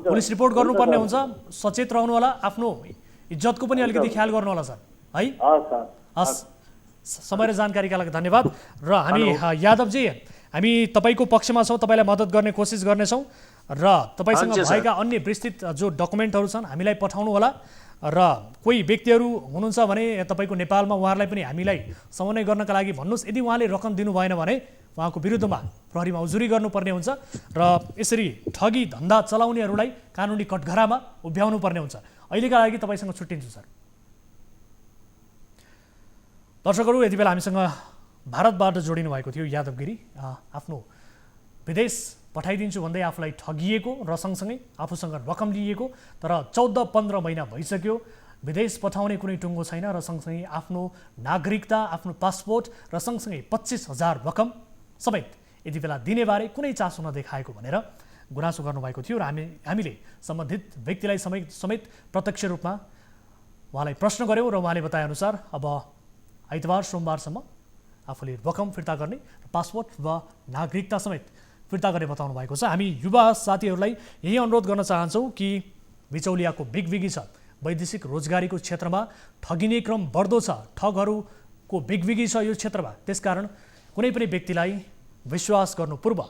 पुलिस रिपोर्ट गर्नुपर्ने हुन्छ। सचेत रहनु होला, आफ्नो इज्जतको पनि अलिकति ख्याल गर्नु होला सर है। हस्, समय र जानकारीका लागि धन्यवाद। र हामी यादवजी, हामी तपाईँको पक्षमा छौँ, तपाईँलाई मद्दत गर्ने कोसिस गर्नेछौँ र तपाईँसँग भएका अन्य विस्तृत जो डकुमेन्टहरू छन् हामीलाई पठाउनु होला। र कोही व्यक्तिहरू हुनुहुन्छ भने तपाईँको नेपालमा, उहाँहरूलाई पनि हामीलाई समन्वय गर्नका लागि भन्नुहोस्। यदि उहाँले रकम दिनु भएन भने उहाँको विरुद्धमा प्रहरीमा उजुरी गर्नुपर्ने हुन्छ र यसरी ठगी धन्दा चलाउनेहरूलाई कानुनी कठघरामा उभ्याउनु पर्ने हुन्छ। अहिलेका लागि तपाईँसँग छुट्टिन्छु सर। दर्शकहरू, यति बेला हामीसँग भारतबाट जोडिनु भएको थियो यादव गिरी। आफ्नो विदेश पठाइदिन्छु भन्दै आफूलाई ठगिएको र सँगसँगै आफूसँग रकम लिएको, तर 14-15 महिना भइसक्यो, विदेश पठाउने कुनै टुङ्गो छैन र सँगसँगै आफ्नो नागरिकता, आफ्नो पासपोर्ट र सँगसँगै 25,000 रकम समेत यति बेला दिनेबारे कुनै चासो नदेखाएको भनेर गुनासो गर्नुभएको थियो र हामीले सम्बन्धित व्यक्तिलाई समेत प्रत्यक्ष रूपमा उहाँलाई प्रश्न गऱ्यौँ र उहाँले बताएअनुसार अब आइतबार सोमबारसम्म आफूले रकम फिर्ता गर्ने र पासपोर्ट वा नागरिकता समेत फिर्ता गर्ने बताउनु भएको छ। हामी युवा साथीहरूलाई यही अनुरोध गर्न चाहन्छौँ कि बिचौलियाको बिगबिगी छ, वैदेशिक रोजगारीको क्षेत्रमा ठगिने क्रम बढ्दो छ, ठगहरूको बिगबिगी छ यो क्षेत्रमा। त्यसकारण कुनै पनि व्यक्तिलाई विश्वास गर्नु पूर्व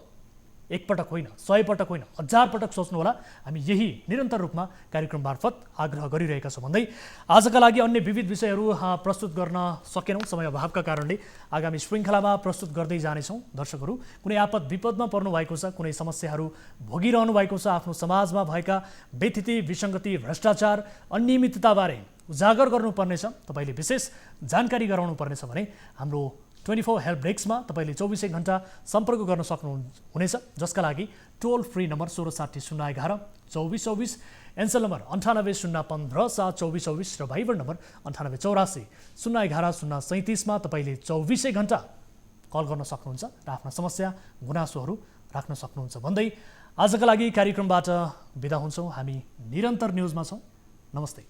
एकपटक होइन, 100 पटक होइन, 1000 पटक सोच्नुहोला। हामी यही निरन्तर रूपमा कार्यक्रम मार्फत आग्रह गरिरहेका छौँ भन्दै आजका लागि अन्य विविध विषयहरू प्रस्तुत गर्न सकेनौँ समय अभावका कारणले। आगामी श्रृङ्खलामा प्रस्तुत गर्दै जानेछौँ। दर्शकहरू, कुनै आपद विपदमा पर्नु भएको छ, कुनै समस्याहरू भोगिरहनु भएको छ, आफ्नो समाजमा भएका व्यथिति, विसङ्गति, भ्रष्टाचार, अनियमितताबारे उजागर गर्नुपर्नेछ, तपाईँले विशेष जानकारी गराउनु पर्नेछ भने हाम्रो 24 हेल्प डेस्कमा तपाईँले 24 घण्टा सम्पर्क गर्न सक्नुहुनेछ, जसका लागि टोल फ्री नम्बर 1660 011 2424, एन्सल नम्बर 98 015 72424 र भाइबर नम्बर 9884 011 037 मा तपाईँले 24 घण्टा कल गर्न सक्नुहुन्छ र आफ्ना समस्या गुनासोहरू राख्न सक्नुहुन्छ भन्दै आजका लागि कार्यक्रमबाट बिदा हुन्छौँ। हामी निरन्तर न्युजमा छौँ। नमस्ते।